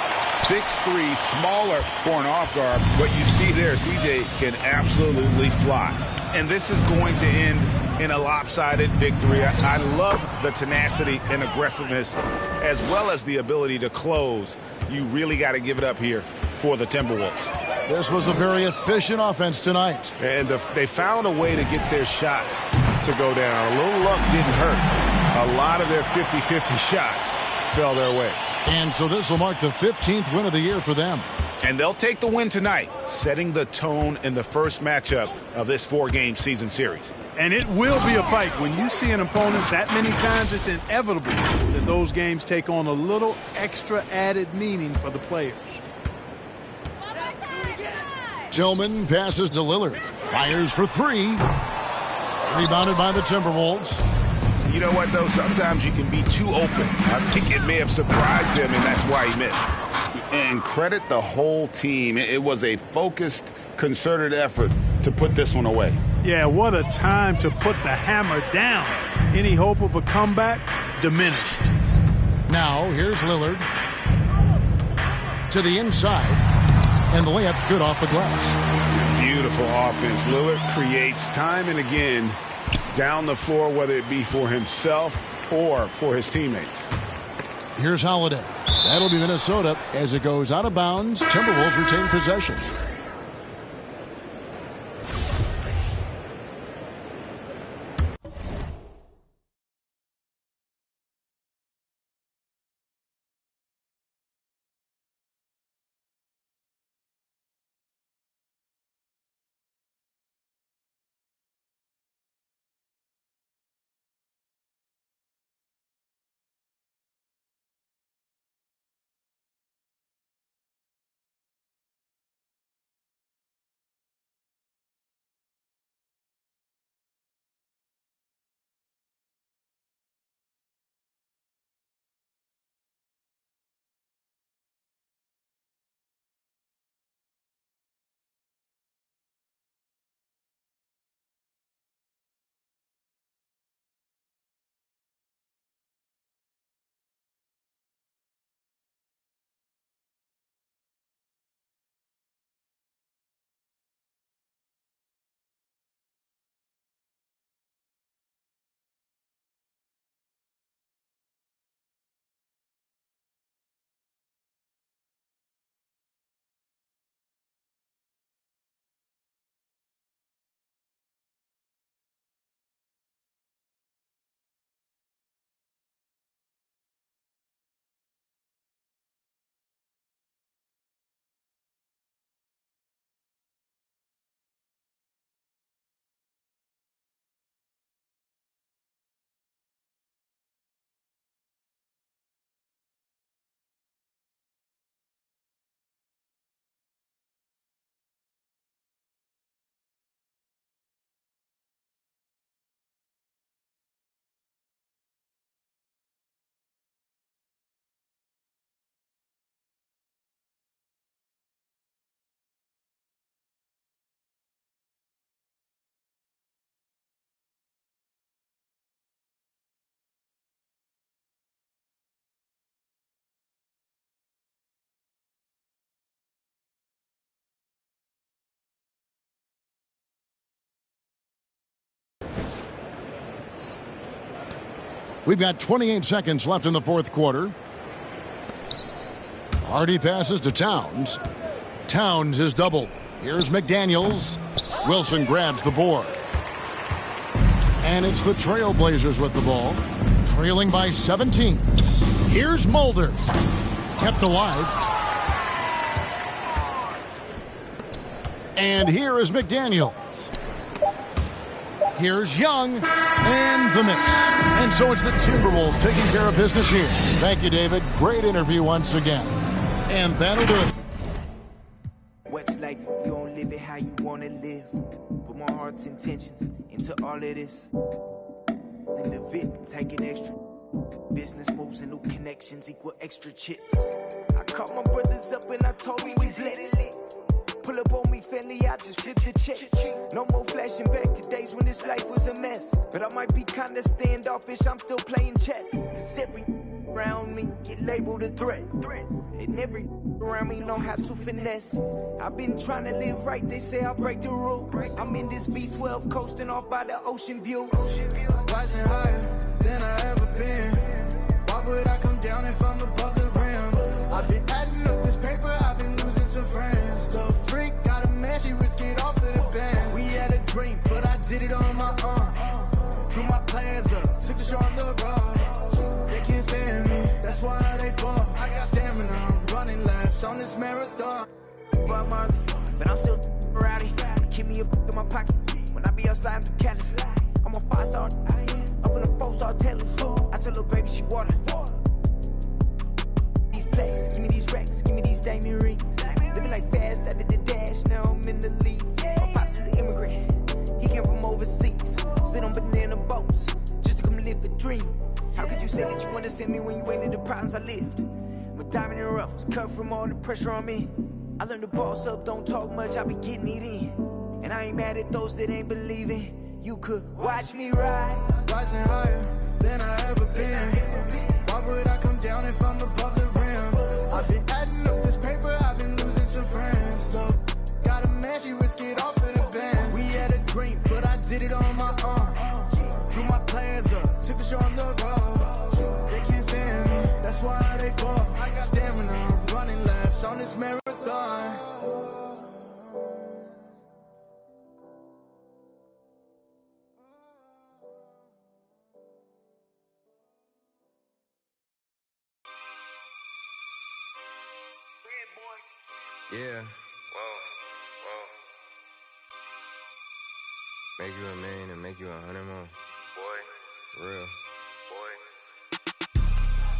6'3", smaller for an off guard. What you see there, CJ can absolutely fly. And this is going to end in a lopsided victory. I love the tenacity and aggressiveness as well as the ability to close. You really got to give it up here for the Timberwolves. This was a very efficient offense tonight. And they found a way to get their shots to go down. A little luck didn't hurt. A lot of their 50-50 shots fell their way. And so this will mark the 15th win of the year for them. And they'll take the win tonight, setting the tone in the first matchup of this 4-game season series. And it will be a fight. When you see an opponent that many times, it's inevitable that those games take on a little extra added meaning for the players. Tillman passes to Lillard. Fires for 3. Rebounded by the Timberwolves. You know what, though? Sometimes you can be too open. I think it may have surprised him, and that's why he missed. And credit the whole team. It was a focused, concerted effort to put this one away. Yeah, what a time to put the hammer down. Any hope of a comeback diminished. Now, here's Lillard. To the inside. And the layup's good off the glass. Beautiful offense. Lillard creates time and again down the floor, whether it be for himself or for his teammates. Here's Holiday. That'll be Minnesota as it goes out of bounds. Timberwolves retain possession. We've got 28 seconds left in the fourth quarter. Hardy passes to Towns. Towns is doubled. Here's McDaniels. Wilson grabs the board. And it's the Trailblazers with the ball, trailing by 17. Here's Mulder. Kept alive. And here is McDaniels. Here's Young, and the miss. And so it's the Timberwolves taking care of business here. Thank you, David. Great interview once again. And that'll do it. What's life if you don't live it how you want to live? Put my heart's intentions into all of this. Then the VIP taking extra. Business moves and new connections equal extra chips. I called my brothers up and I told them we blessed. Pull up on me, family, I just flipped the check. No more flashing back to days when this life was a mess. But I might be kinda standoffish, I'm still playing chess. Cause every around me get labeled a threat. And every around me know how to finesse. I've been trying to live right, they say I'll break the rule. I'm in this V12 coasting off by the ocean view. Rising higher than I ever been. Why would I come down if I'm above the rim? I've been adding up this paper, I've been losing some friends. The freak got a man, she risked it off of the band. We had a dream, but I did it on my own. Drew my plans up, took the show on the road. They can't stand me, that's why they fall. I got stamina, I'm running laps on this marathon. But I'm still rowdy. Keep me a in my pocket when I be out sliding through Cali. I'm a 5-star, up in a 4-star telly. I tell little baby she water. These plays, give me these racks, give me these diamond rings. Living like fast, I did the dash, now I'm in the league. My pops is an immigrant, he came from overseas. Sit on banana boats, just to come live a dream. How could you say that you understand me when you ain't in the problems I lived? I'm a diamond in the rough, was cut from all the pressure on me. I learned to boss up, don't talk much, I be getting it in. And I ain't mad at those that ain't believing. You could watch me ride. Rising higher than I ever been. Why would I come down if I'm above the rim? I've been adding up this paper, I've been losing some friends. So, got a man, she risked it off of the band. We had a dream, but I did it on my own. Drew my plans up, took the show on the road. They can't stand me, that's why they fall. I got Yeah. Whoa. Make you a million and make you 100 more. Boy. Real. Boy.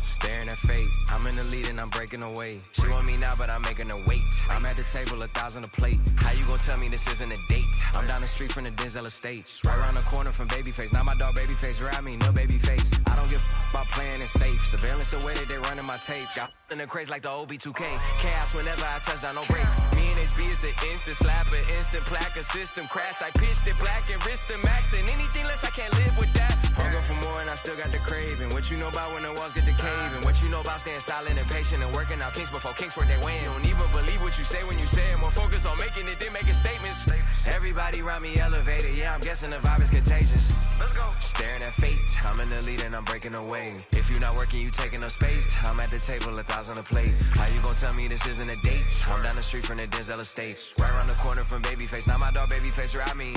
Staring at fate. I'm in the lead and I'm breaking away. She want me now, but I'm making her wait. I'm at the table, 1,000 a plate. How you gon' tell me this isn't a date? I'm down the street from the Denzel estate. Right around the corner from Babyface. Now my dog Babyface around me, no Babyface. I don't give about playing it safe. Surveillance the way that they running my tape. Got in the craze like the OB2K. Chaos whenever I touch down, no breaks. Me and HB is an instant slapper, instant plaque, a system crash. I pitched it black and wrist and max. And anything less, I can't live with that. Hunger for more and I still got the craving. What you know about when the walls get to caving? What you know about staying silent and patient and working out kinks before kinks work their way in? You don't even believe what you say when you say it. More focus on making it than making statements. Everybody around me elevated. Yeah, I'm guessing the vibe is contagious. Let's go. Staring at fate. I'm in the lead and I'm breaking away. If you're not working, you taking up space. I'm at the table, 1,000 a plate. How you gon' tell me this isn't a date? I'm down the street from the Denzel estate. Right around the corner from Babyface. Now my dog Babyface around me.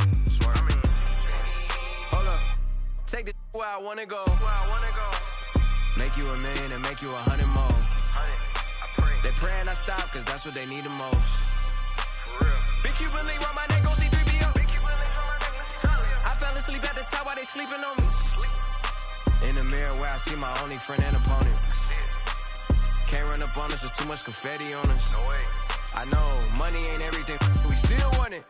Hold up. Take this where I wanna go. Make you a million and make you 100 more. They praying I stop, cause that's what they need the most. Big Cuban link round my neck, gon' see 3PO. I fell asleep at the top while they sleeping on me. In the mirror where I see my only friend and opponent. Can't run up on us, there's too much confetti on us. No way. I know, money ain't everything, we still want it.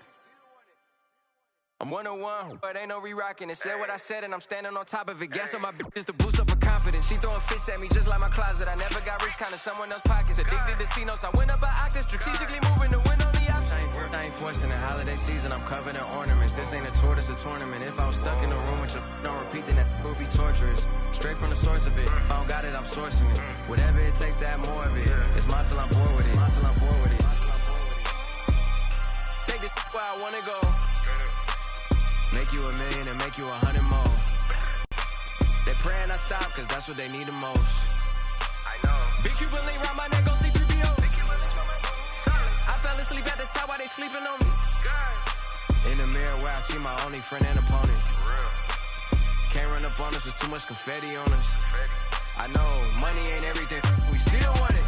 I'm 101, but ain't no re-rocking it. Said what I said and I'm standing on top of it. Gas on my bitches to boost up her confidence. She throwing fits at me just like my closet. I never got rich, kinda someone else's pockets. Addicted to C-notes, I went up an octave. Strategically moving to win on the option. I ain't forcing the holiday season, I'm covered in ornaments. This ain't a tour, this a tournament. If I was stuck in a room with your don't repeat, then that would be torturous. Straight from the source of it. If I don't got it, I'm sourcing it. Whatever it takes to have more of it. It's mine till I'm bored with it. Take this where I wanna go. Make you a million and make you 100 more. They praying I stop, cause that's what they need the most. I know. Big Cuban link round my neck, gon' see 3PO. I fell asleep at the top while they sleeping on me. In the mirror where I see my only friend and opponent. Can't run up on us, there's too much confetti on us. I know, money ain't everything, we still want it.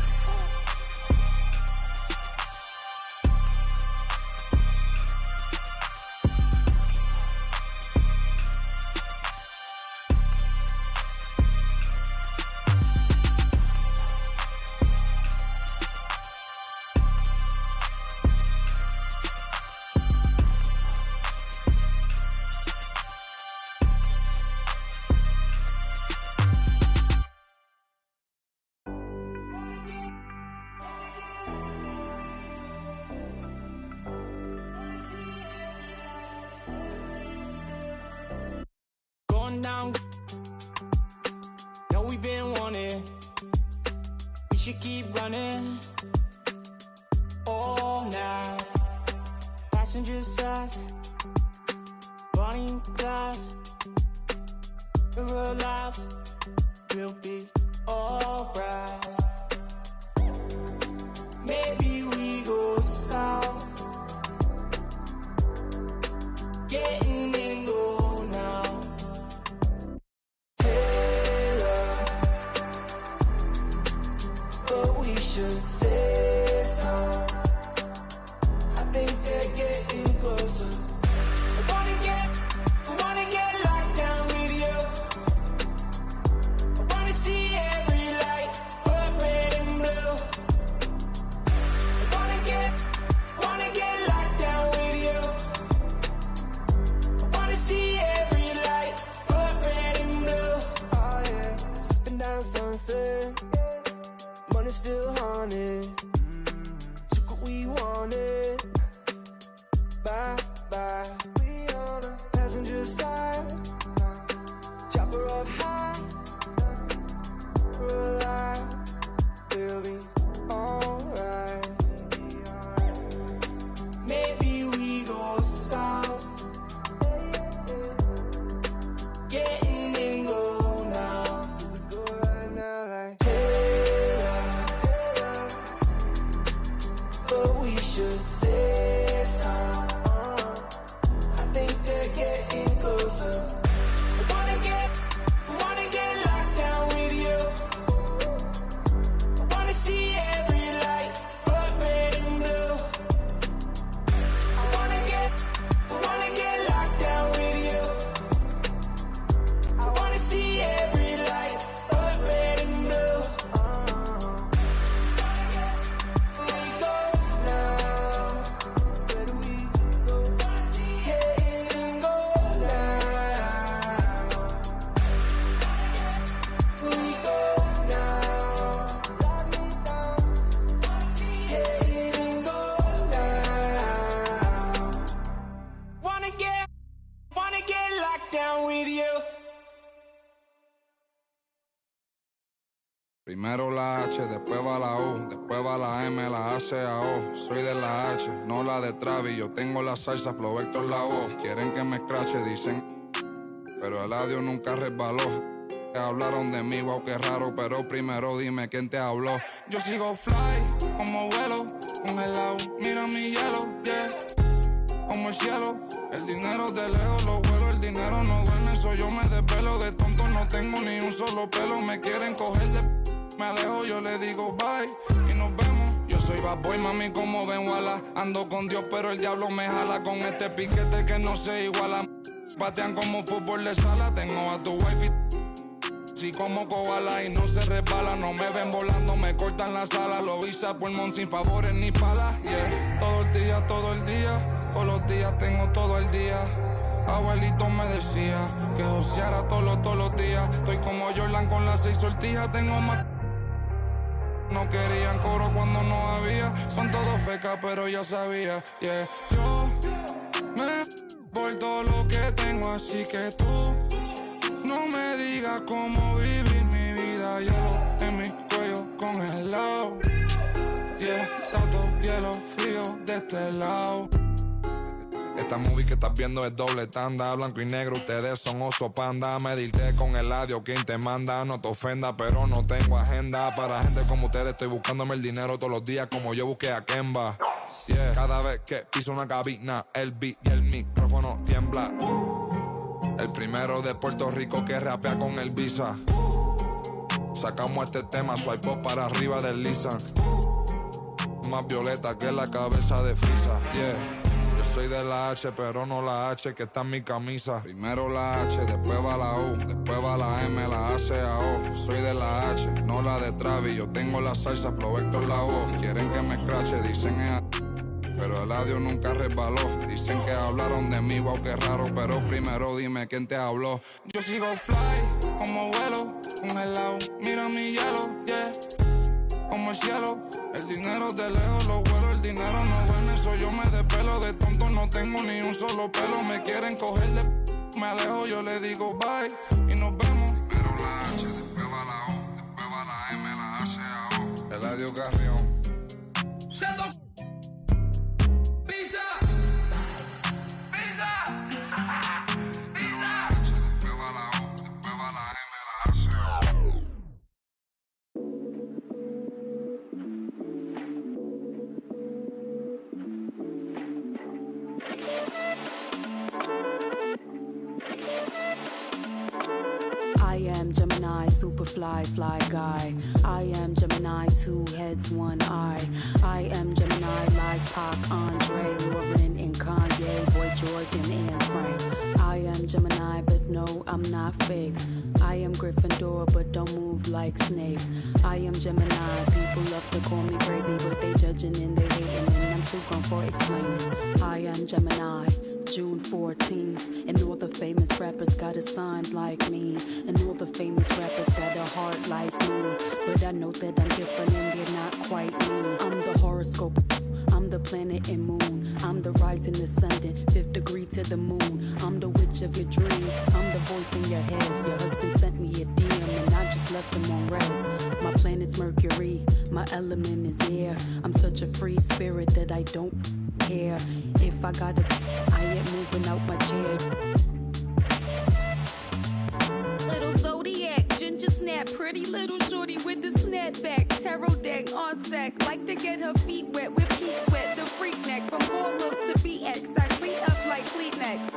Down. Know we've been wanting. We should keep running all night. Passenger side, Bonnie and Clyde. We're alive. We'll be alright. Maybe we go south. Getting in go now. We should say so. I think they're getting closer. I wanna get locked down with you. I wanna see every light, red and blue. I wanna get locked down with you. I wanna see every light, red and blue. Oh yeah, sipping down sunset. Money still haunted. Took what we wanted. Bye bye. We on the passenger side. Chopper up high. We're alive. We'll be alright. Maybe we go south. Getting in go now. We go right now like we should say so. I think they're getting closer. I wanna get locked down with you. I wanna see every light, Primero la H, después va la U, después va la M, la A, C, A, O. Soy de la H, no la de Travis. Yo tengo la salsa, Flow Héctor la voz. Quieren que me escrache, dicen, pero el audio nunca resbaló. Hablaron de mí, wow, qué raro, pero primero dime quién te habló. Yo sigo fly, como vuelo, congelado, mira mi hielo, yeah. Como el cielo, el dinero de lejos, los vuelos, el dinero no duerme, soy yo me desvelo, de tonto no tengo ni un solo pelo, me quieren coger de me alejo, yo le digo bye, y nos vemos. Yo soy bad boy, mami, como ven, wala, ando con Dios, pero el diablo me jala, con este piquete que no se iguala, patean como fútbol de sala, tengo a tu wife y como koala y no se resbala, no me ven volando, me cortan la sala, lo hice a pulmón sin favores ni palas, yeah. Todo el día, todos los días tengo todo el día. Abuelito me decía que joseara todos los días. Estoy como Jordan con las 6 sortijas, tengo más. No querían coro cuando no había, son todos fecas pero ya sabía, yeah. Yo me por todo lo que tengo, así que tú no me digas cómo vivir mi vida, hielo en mi cuello congelado, yeah, tanto hielo frío de este lado. Esta movie que estás viendo es doble tanda, blanco y negro, ustedes son oso panda. Medirte con el audio, quien te manda, no te ofenda, pero no tengo agenda. Para gente como ustedes estoy buscándome el dinero todos los días como yo busqué a Kemba, yeah. Cada vez que piso una cabina, el beat y el micrófono tiembla. El primero de Puerto Rico que rapea con el Visa. Sacamos este tema, swipe up para arriba deslizan. Más violeta que la cabeza de Frisa, yeah. Yo soy de la H, pero no la H que está en mi camisa. Primero la H, después va la U, después va la M, la A, C, A, O. Soy de la H, no la de Travis. Yo tengo la salsa, Flow Héctor la voz. Quieren que me escrache, dicen pero el audio nunca resbaló. Dicen que hablaron de mí, wow, qué raro, pero primero dime quién te habló. Yo sigo fly, como vuelo, congelado, mira mi hielo, yeah. Como el cielo, el dinero de lejos, los vuelos, el dinero no duerme, soy yo me desvelo, de tonto no tengo ni un solo pelo, me quieren coger de me alejo, yo le digo bye, y nos vemos. Primero la H, después va la U, después va la M, la A, C, A, O. Eladio Carrión. I am Gemini, super fly guy. I am Gemini, 2 heads, 1 eye. I am Gemini, like Pac, Andre, Lauren, and Kanye, Boy George, and Anne Frank. I am Gemini, but no, I'm not fake. I am Gryffindor, but don't move like Snape. I am Gemini, people love to call me crazy, but they judging and they hating, and I'm too gone for explaining. I am Gemini, June 14th, and all the famous rappers got a sign like me, and all the famous rappers got a heart like me, but I know that I'm different and they're not quite me. I'm the horoscope, I'm the planet and moon, I'm the rising, the sun, 5th degree to the moon, I'm the witch of your dreams, I'm the voice in your head. Your husband sent me a DM and I just left him on red. My planet's Mercury, my element is air, I'm such a free spirit that I don't care. If I gotta, I ain't moving out my chair. Little Zodiac, ginger snap, pretty little shorty with the snapback, tarot deck on sack, like to get her feet wet with peep sweat, the freak neck from Harlem to BX, I clean up like Kleenex.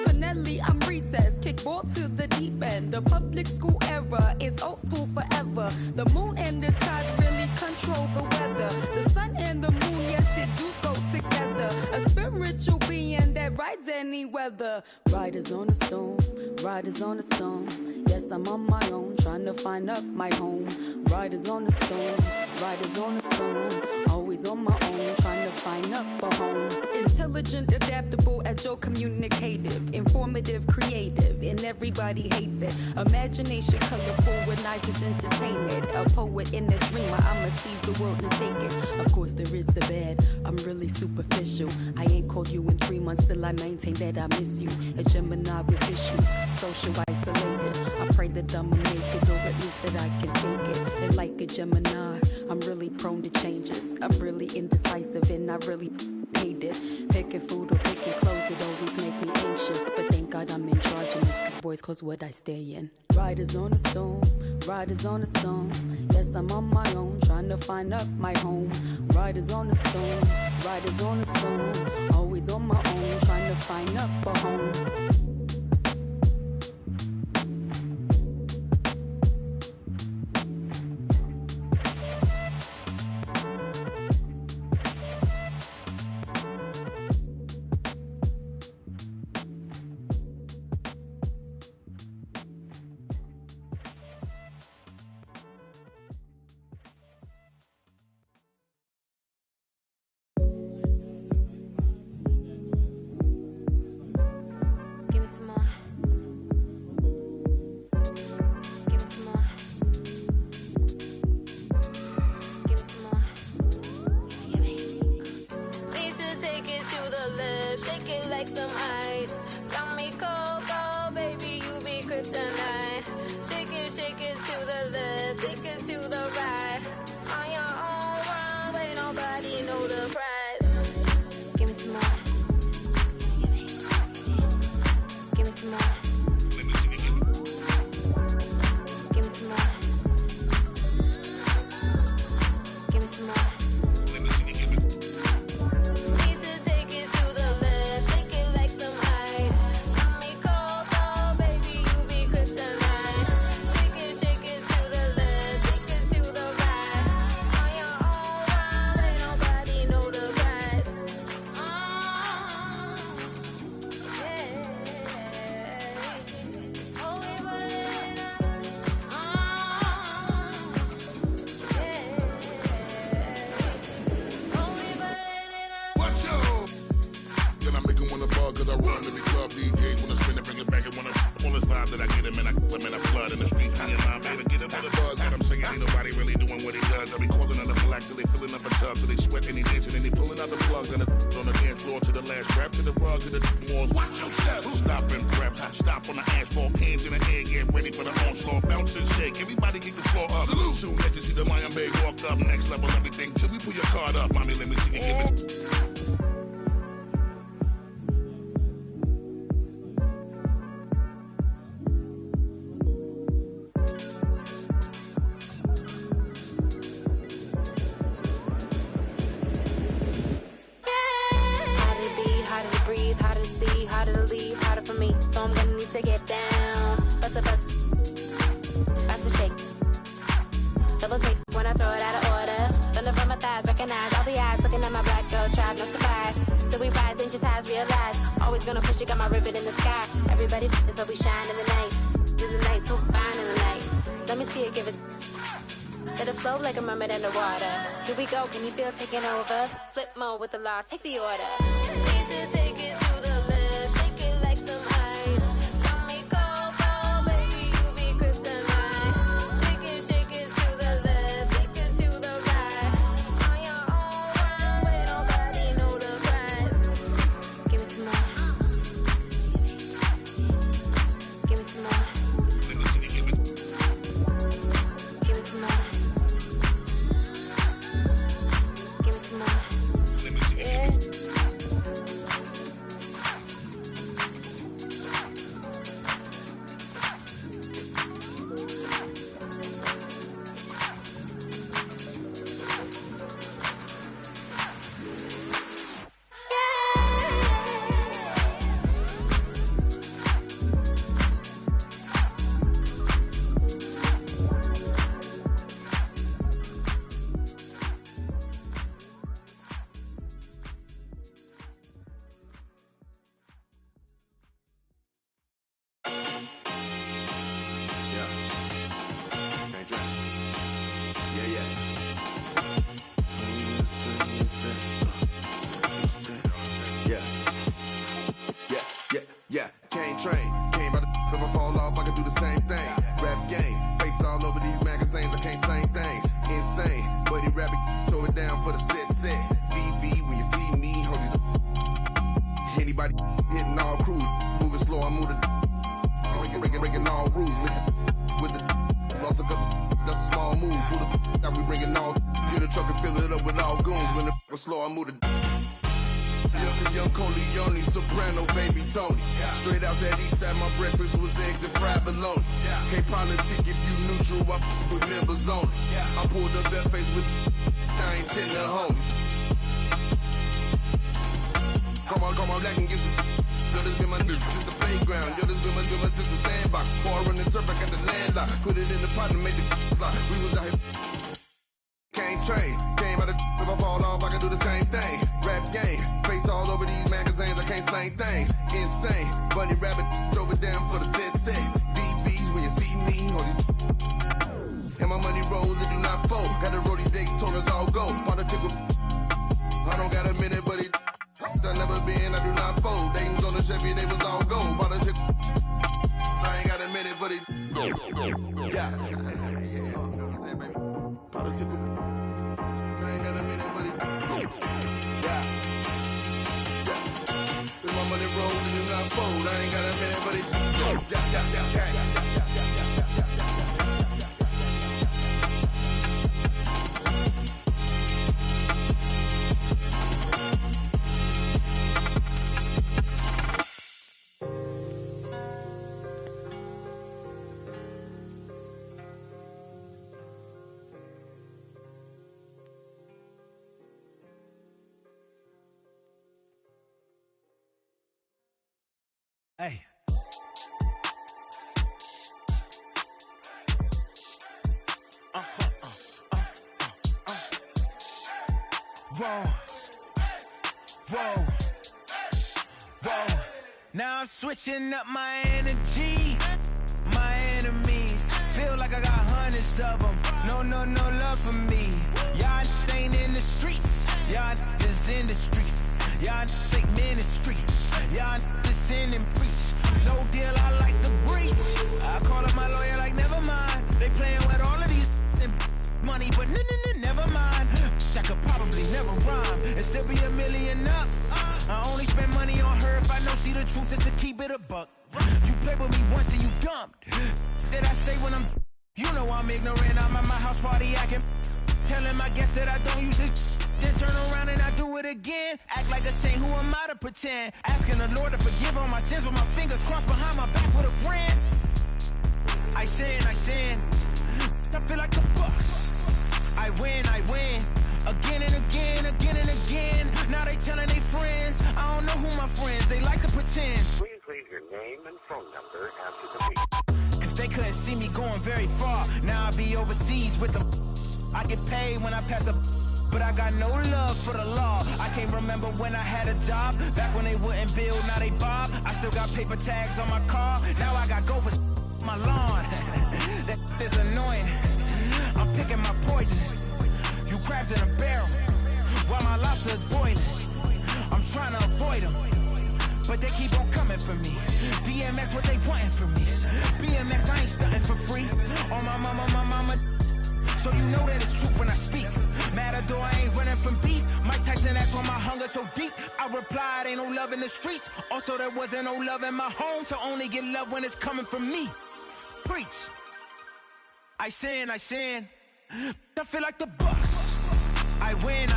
Spinelli, I'm recessed, kickball to the deep end, the public school era is old school forever. The moon and the tides really control the weather. The sun and the moon, yes, it do go together. A spiritual being that rides any weather. Riders on a stone, riders on a stone. Yes, I'm on my own, trying to find up my home. Riders on a stone, riders on a stone. Always on my own, trying to find up a home. Intelligent, adaptable, agile, communicative, informative, creative, and everybody hates it. Imagination colorful when I just entertain it. A poet and a dreamer, I'ma seize the world and take it. Of course there is the bad, I'm really superficial. I ain't called you in 3 months, still I maintain that I miss you. A Gemini with issues, social isolated. I pray that I'ma make it, or at least that I can take it. And like a Gemini, I'm really prone to changes. I'm really indecisive and I really hate it. Picking food or picking clothes, it always make me anxious. But thank God I'm androgynous, cause boys clothes what I stay in. Riders on a storm, riders on a storm. Yes, I'm on my own, trying to find up my home. Riders on a storm, riders on a storm. Always on my own, trying to find up a home. Can you feel taking over? Flip mode with the law, take the order. Need to take it to the left, shake it like some ice. Got me cold, cold, baby, you be kryptonite. Shake it to the left, take it to the right. On your own runway, nobody know the price. Give me some more. Give me some more. Give me some more. Train. Came by the if I fall off, I can do the same thing. Rap game, face all over these magazines, I can't slang things. Insane, buddy rabbit, throw it down for the set. VV, when you see me, hold these. Anybody hitting all crews, moving slow, I move the. Breaking all rules, with the lost a pull the out, we bring it all. Get a truck and fill it up with all goons. When the was slow, I move the. Young Coleone, soprano, baby Tony. Straight out that east side, my breakfast was eggs and fried bologna. Can't politic if you neutral, I with members only. I pulled up that face with I ain't sitting at home. Come on, black and get some. Yo, this been my new, since the playground. Yo, this been my new, since the sandbox. Ball running turf, I got the landlock. Put it in the pot and made the fly. We was out here. Can't trade, came out of if I fall off, I can do the same thing. Rap game, face all over these magazines, I can't slang things. Insane, bunny rabbit, throw it down for the set. VVs when you see me, all these. And my money roll, it do not fold. Got a roadie date, told us all go. Politics with. I don't got a minute, but it. I never been, I do not fold. Dames on the Chevy, they was all gold. Politics. I ain't got a minute, but it. Yeah. Politics with. I ain't got a minute, but it. Yeah. With my money roll, it do not fold. I ain't got a minute, but it. Yeah. Hey. Whoa. Now I'm switching up my energy. My enemies feel like I got hundreds of them. No love for me. Y'all ain't in the streets. Y'all just in the street. Y'all fake ministry. Y'all just sin and preach. No deal, I like the breach. I call up my lawyer like, never mind. They playing with all of these money, but never mind. That could probably never rhyme and still be $1 million up. I only spend money on her if I know she the truth, just to keep it a buck. You play with me once and you dumped. Did I say when I'm, you know I'm ignorant. I'm at my house party acting, telling my guests that I don't use it. Then turn around and I do it again. Act like a saint, who am I to pretend? Asking the Lord to forgive all my sins with my fingers crossed behind my back with a grin. I sin. I feel like the Bucks. I win. Again and again. Now they telling their friends. I don't know who my friends, they like to pretend. Please leave your name and phone number after the beep. Cause they couldn't see me going very far. Now I be overseas with them. I get paid when I pass a, but I got no love for the law. I can't remember when I had a job. Back when they wouldn't build, now they bob. I still got paper tags on my car. Now I got gophers my lawn. That is annoying. I'm picking my poison. You crabs in a barrel while my lobster is boiling. I'm trying to avoid them, but they keep on coming for me. BMX, what they wanting from me? BMX, I ain't stunting for free. On my mama. So you know that it's true when I speak. Matador, I ain't running from beef. Mike Tyson asked why my hunger so deep. I replied, ain't no love in the streets. Also, there wasn't no love in my home, so only get love when it's coming from me. Preach. I sin. I feel like the Bucks. I win.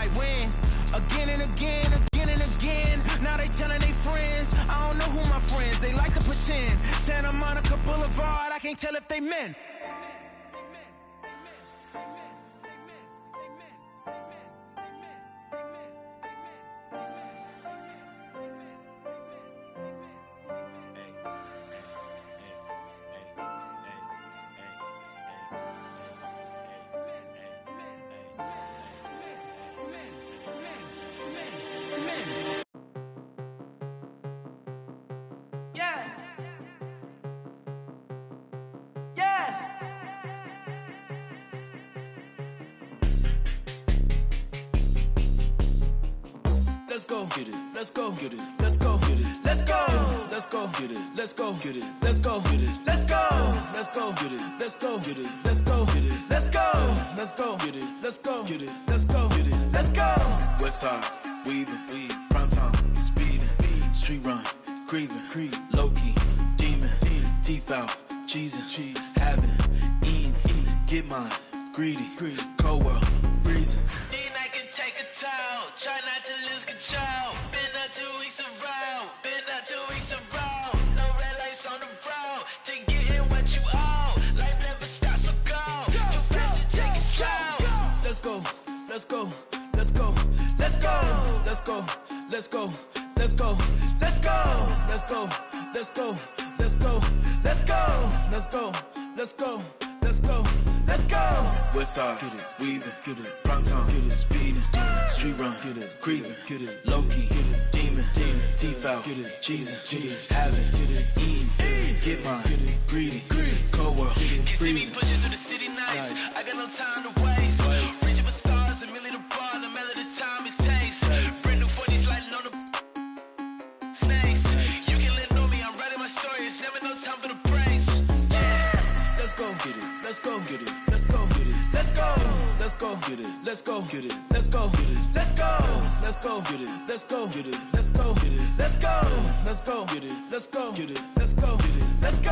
Again and again. Now they telling their friends. I don't know who my friends, they like to pretend. Santa Monica Boulevard, I can't tell if they men. Let's go get it. Let's go get it. Let's go get it. Let's go. Let's go get it. Let's go get it. Let's go get it. Let's go. Let's go get it. Let's go get it. Let's go get it. Let's go. Let's go get it. Let's go get it. Let's go get it. Let's go. West side, weaving, prime time, speeding, street run, creeping, low key, demon, teeth out, cheesing, having, eating, get mine, greedy, cold world, freezing. Then I can take a toll, try not to lose control. Been out 2 weeks around, been out 2 weeks around. No red lights on the road, to getting what you owe. Life never stops, so go. Too fast to take it slow. Let's go, let's go, let's go, let's go, let's go, let's go, let's go, let's go, let's go, let's go, let's go, let's go, let's go, let's go, let's go, let's go. Westside, get it, weaving, get it, prime time, get it, speeding, street run, get it, creeping, get it, low key, get it, demon, teeth out, get it, cheesing, having, get it, eating, get mine, get it, greedy, cold world, Can see me freezing. pushing through the city nights. I got no time to waste. Reaching for stars, a million apart, no matter the time it takes. Brand new 40s lighting on the snakes. You can let know me, I'm writing my story. It's never no time for the praise. Let's go, get it, let's go, get it, let's go, get it, let's go, let's go, get it, let's go, get it, let's go, get it, let's go, let's go, get it, let's go, get it, let's go, get it, let's go, let's go, get it, let's go, get it, let's go, get it, let's go.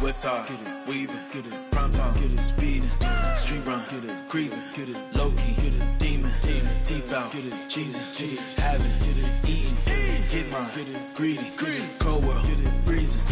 Westside, get it, weaving, get it, prime time, get it, speeding, street run, get it, creeping, get it, low key, get it, demon, teeth out, get it, cheesing, having, get it, eating, get mine, get it, greedy, cold world, get it, freezing.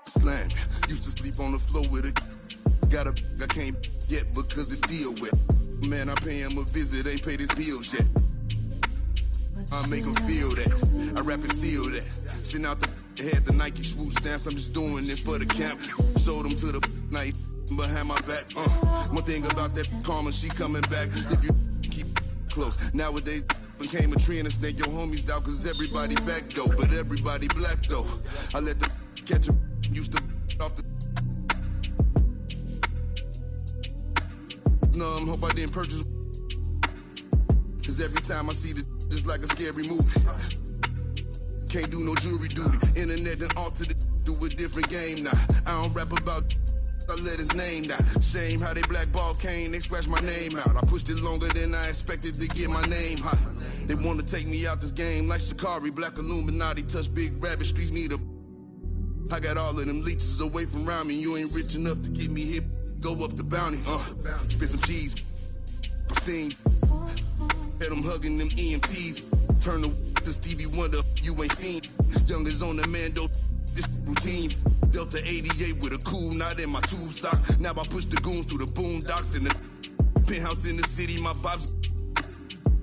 slam. Used to sleep on the floor with a. Got a I can't yet because it's still wet. Man, I pay him a visit, ain't paid his bills yet. I make him feel that. I rap and seal that. Send out the had the Nike swoop stamps. I'm just doing it for the camp. Showed them to the night behind my back. One thing about that karma, she coming back. If you keep close. Nowadays became a trend and snake your homies out cause everybody back though. But everybody black though. I let the catch a used to off the numb. Hope I didn't purchase cause every time I see the just like a scary movie. Can't do no jury duty. Internet and altered it to a different game now. I don't rap about I let his name down. Shame how they blackball Kane, they scratched my name out. I pushed it longer than I expected to get my name hot. They wanna take me out this game like Shikari, Black Illuminati, touch big rabbit, streets need a. I got all of them leeches away from around me. You ain't rich enough to get me hip, go up the bounty. Spit some cheese, I'm seeing. Had them hugging them EMTs. Turn to Stevie Wonder, you ain't seen. Youngers on the Mando, this routine. Delta 88 with a cool knot in my tube socks. Now I push the goons through the boondocks in the penthouse in the city. My bobs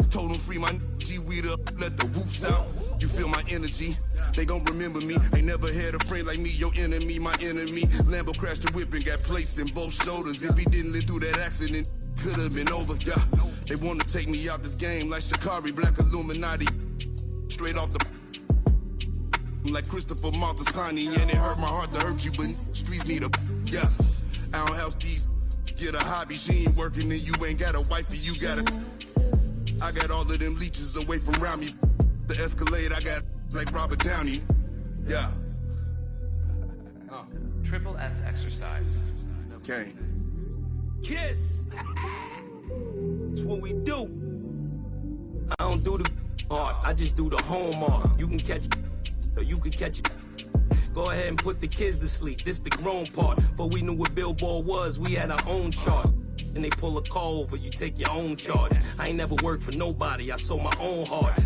told them free my G-weed up, let the whoops out. You feel my energy, they gon' remember me. Ain't never had a friend like me, your enemy, my enemy. Lambo crashed the whip and got placed in both shoulders. If he didn't live through that accident, could've been over, yeah. They wanna take me out this game like Shikari, Black Illuminati. Straight off the like Christopher Maltasani, and it hurt my heart to hurt you, but streets need a, yeah. I don't help these, get a hobby, she ain't working and you ain't got a wifey, you got a. I got all of them leeches away from around me. The Escalade, I got like Robert Downey, yeah. Triple S exercise. Okay. Kiss. It's what we do. I don't do the art, I just do the home art. You can catch it, or you can catch it. Go ahead and put the kids to sleep, this the grown part. But we knew what Billboard was, we had our own chart. And they pull a call over, you take your own charge. I ain't never worked for nobody, I sold my own heart.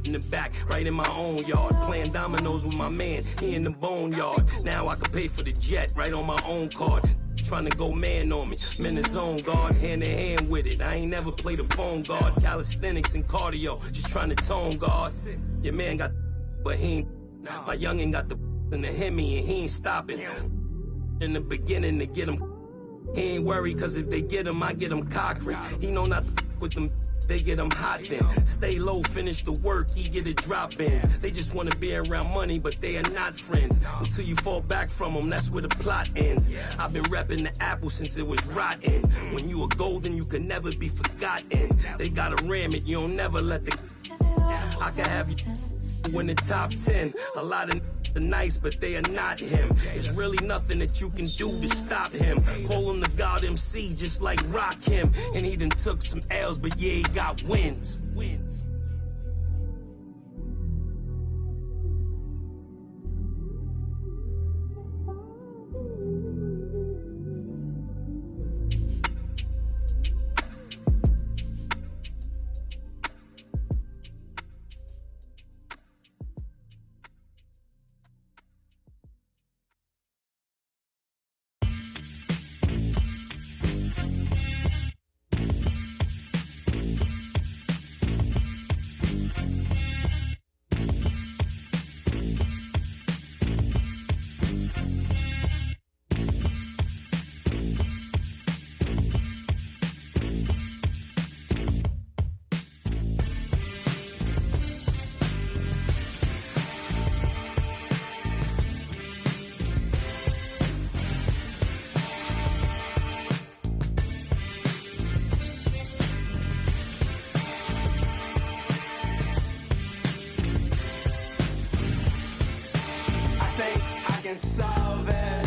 In the back, right in my own yard. Playing dominoes with my man, he in the boneyard. Now I can pay for the jet, right on my own card. Trying to go man on me, I'm in the zone guard, hand in hand with it. I ain't never played a phone guard. Calisthenics and cardio, just trying to tone guard. Your man got but he ain't. My youngin' got the in the Hemi and he ain't stopping. In the beginning to get him, he ain't worried cause if they get him, I get him cockering. He know not to with them, they get him hot then. Stay low, finish the work, he get it drop-ins. They just wanna be around money, but they are not friends. Until you fall back from them, that's where the plot ends. I've been repping the apple since it was rotten. When you are golden, you can never be forgotten. They gotta ram it, you don't never let the. I can have you in the top 10. A lot of are nice, but they are not him. There's really nothing that you can do to stop him. Call him the God MC, just like Rock him. And he done took some L's, but yeah, he got wins. Solve it.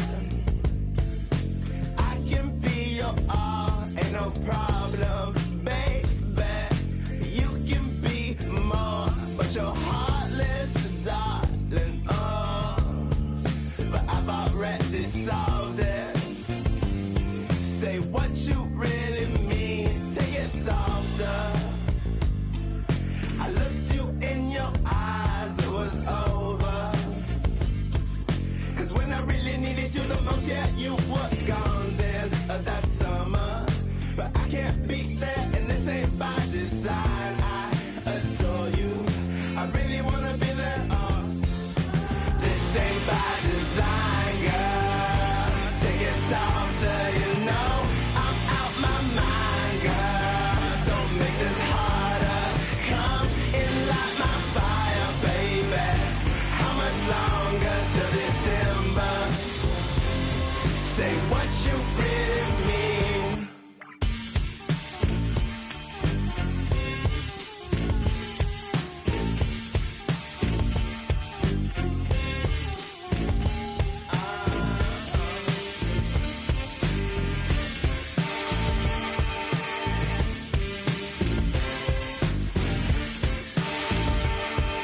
I can be your all, ain't no problem, baby. You can be more, but you're heartless, darling. Oh, but I've already solved it. Say what you really mean, take it softer. I looked you in your eyes, it was over. Cause when I most, yeah, you were gone then that summer. But I can't beat that, and this ain't by design. I adore you, I really wanna be there. This ain't by design, girl. Take it softer, you know I'm out my mind, girl. Don't make this harder. Come in, light my fire, baby. How much longer till December? Say what you really mean.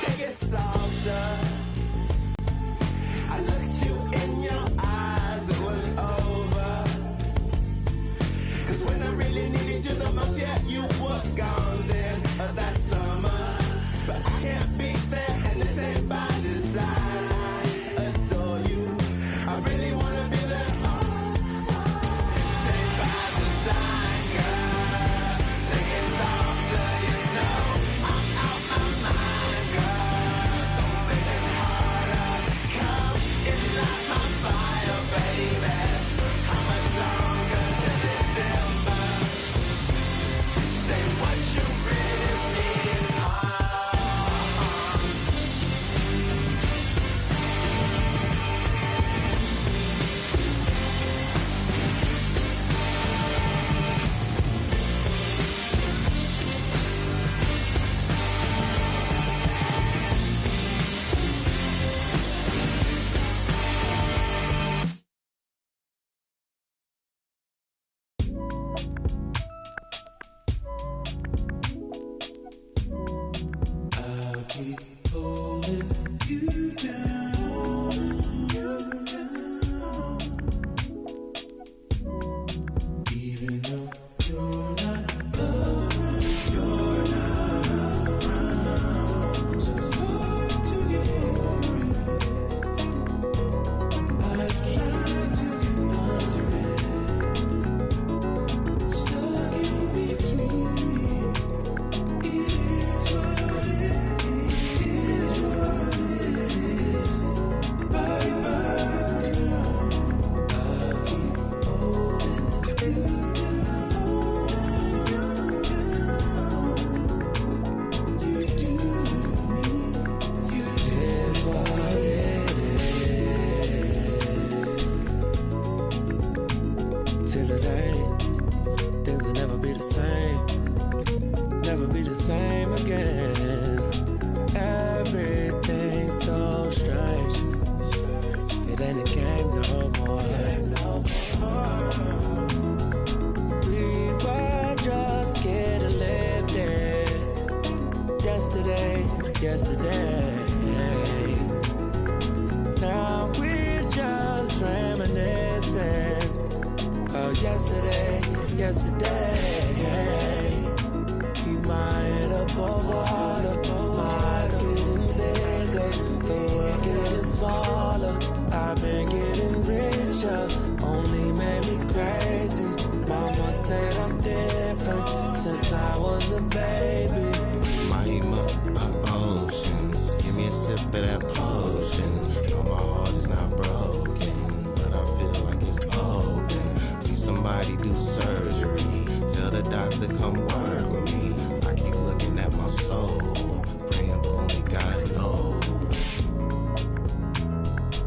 Take it softer. I looked you in your eyes, it was over. 'Cause when I really needed you the most, yeah, you were gone then that summer. But I can't beat that, and this ain't by design. I adore you, I really wanna be there. This ain't by design, girl. Take it softer, you know I'm out my mind, girl. Don't make this harder. Come and light my fire, baby. How much longer till December? Say what you really mean. I'll keep holding you down, even though you're not around, you're not around. So hard to get over it. I've tried to get under it, stuck in between. It is what it is, what it is. Bye bye for now. I'll keep holding you down. You do for me. It is what it is. Till it ain't, things will never be the same. Never be the same again. Everything's so strange. It ain't a game no more. We were just getting lifted. Yesterday. Now we're just reminiscing. Oh, yesterday. Keep my head up over water, my eyes getting bigger, the world getting smaller. I've been getting richer, only made me crazy. Mama said I'm different since I was a baby. Mahima, oceans, give me a sip of that potion. No, my heart is not broken, but I feel like it's open. Please somebody do surgery, tell the doctor come work with me. I keep looking at my soul, praying but only God knows.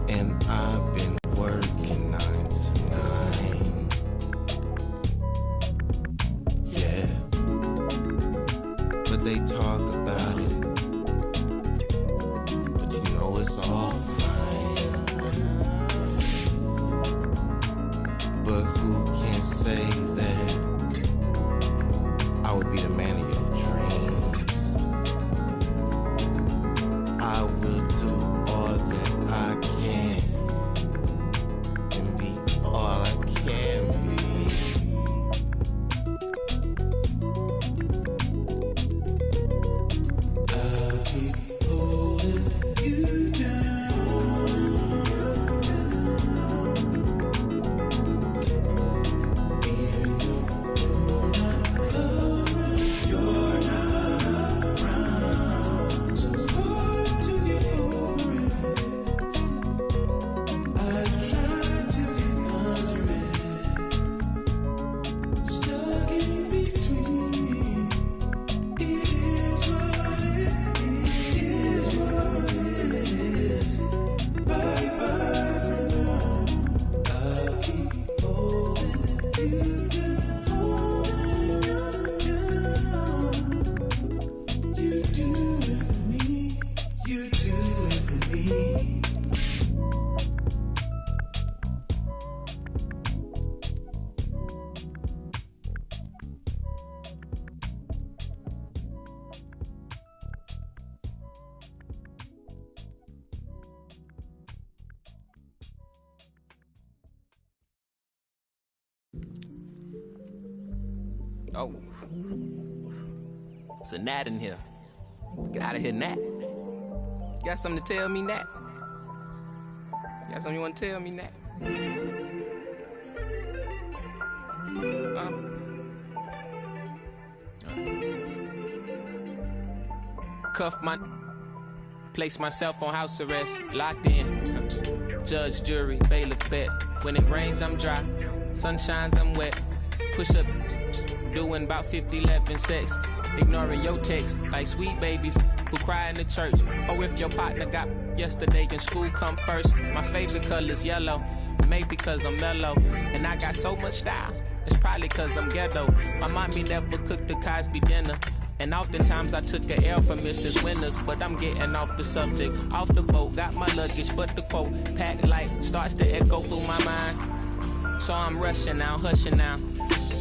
And I've been working 9 to 9. Yeah. Oh. It's a gnat in here. Get out of here, gnat. You got something to tell me, gnat? You got something you want to tell me, gnat? Cuff my... Place myself on house arrest. Locked in. Judge, jury, bailiff, bet. When it rains, I'm dry. Sun shines, I'm wet. Push up. Doing about 50-11 sex. Ignoring your text like sweet babies who cry in the church. Or if your partner got yesterday in school, come first. My favorite color's yellow. Maybe cause I'm mellow. And I got so much style. It's probably cause I'm ghetto. My mommy never cooked the Cosby dinner. And oftentimes I took a L from Mrs. Winters. But I'm getting off the subject. Off the boat, got my luggage. But the quote, packed light, starts to echo through my mind. So I'm rushing now, hushing now.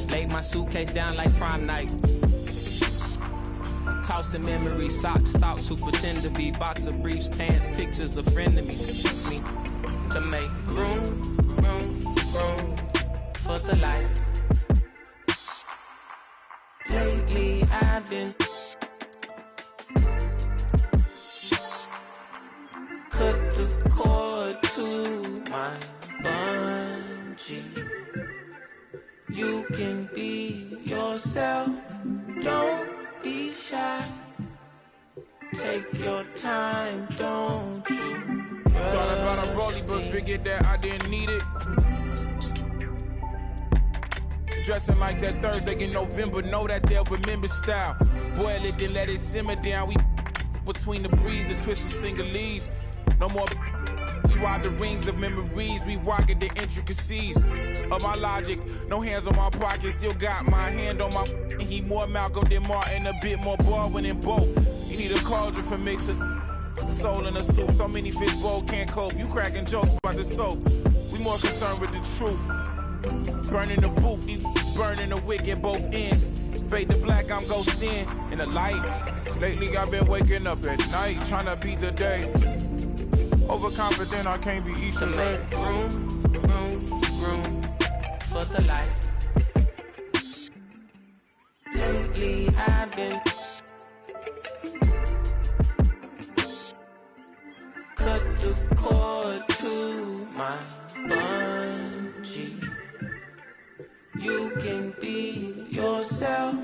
Laid my suitcase down like prom night. Tossing memories, socks, thoughts who pretend to be boxer briefs, pants, pictures of frenemies. Me to make room for the light. Lately I've been cut the cord to my bungee. You can be yourself, don't be shy. Take your time, don't you? Thought about a rollie, but figured that I didn't need it. Dressing like that Thursday in November, know that they'll remember style. Boil it, then let it simmer down. We between the breeze, the twisted singlese. No more. We ride the rings of memories. We rocket the intricacies of my logic. No hands on my pocket, still got my hand on my. He more Malcolm than Martin, a bit more Baldwin than both. You need a cauldron for mixing soul in a soup. So many fish bowl can't cope. You cracking jokes about the soap. We more concerned with the truth. Burning the booth, these burning the wick at both ends. Fade to black, I'm ghosting in the light. Lately I've been waking up at night, trying to beat the day. Overconfident, I can't be each to make room for the light. Lately I've been cut the cord to my bungee. You can be yourself,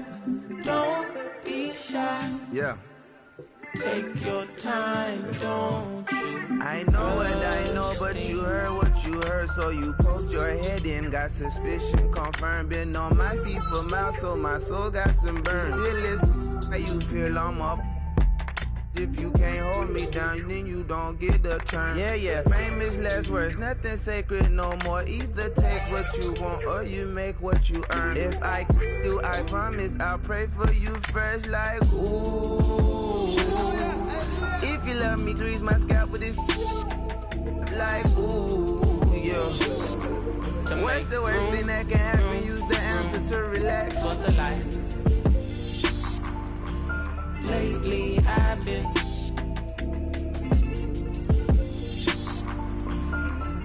don't be shy. Yeah. Take your time, don't you? I know what I know, but you heard what you heard. So you poked your head in, got suspicion confirmed. Been on my feet for miles, so my soul got some burn. Still is how you feel I'm up. If you can't hold me down, then you don't get the turn. Yeah, famous last words, nothing sacred no more. Either take what you want or you make what you earn. If I do, I promise I'll pray for you first like ooh. If you love me, grease my scalp with this like ooh, yeah. What's the worst thing that can happen? Use the answer to relax. For the light. Lately I've been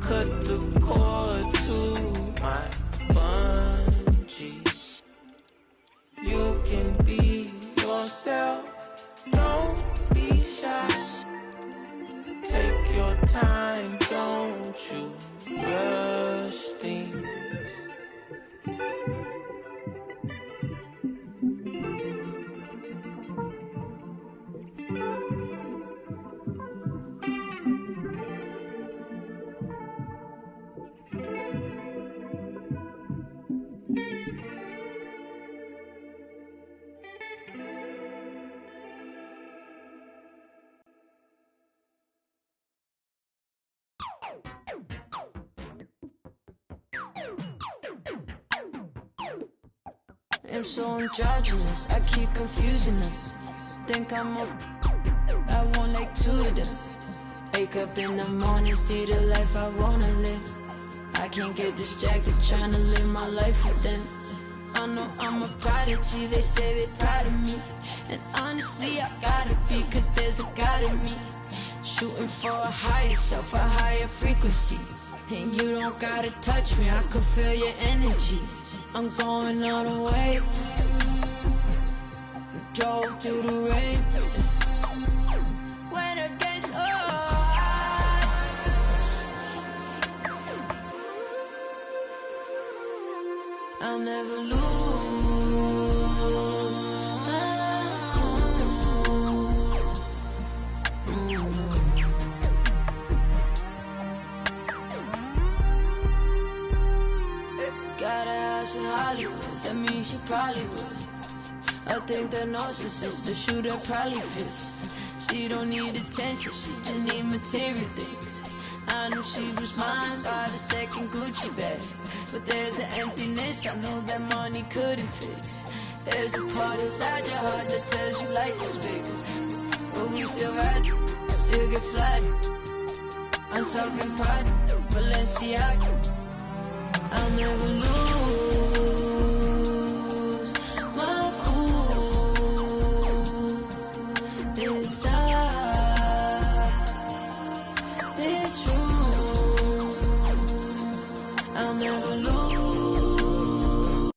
cut the cord to my bungee. You can be yourself, don't be shy. Take your time, don't you rush things. I'm so androgynous, I keep confusing them. Think I'm a I want like two of them. Wake up in the morning, see the life I wanna live. I can't get distracted trying to live my life with them. I know I'm a prodigy, they say they're proud of me. And honestly, I gotta be, cause there's a God in me. Shooting for a higher self, a higher frequency. And you don't gotta touch me, I can feel your energy. I'm going all the way. drove through the rain. Went against odds. I'll never lose. Got a house in Hollywood, that means she probably would. I think that narcissist, the shooter probably fits. She don't need attention, she just need material things. I knew she was mine by the second Gucci bag, but there's an emptiness I know that money couldn't fix. There's a part inside your heart that tells you life is bigger, but we still ride, still get flat. I'm talking pride, Balenciaga. I'll never lose my cool inside. It's true.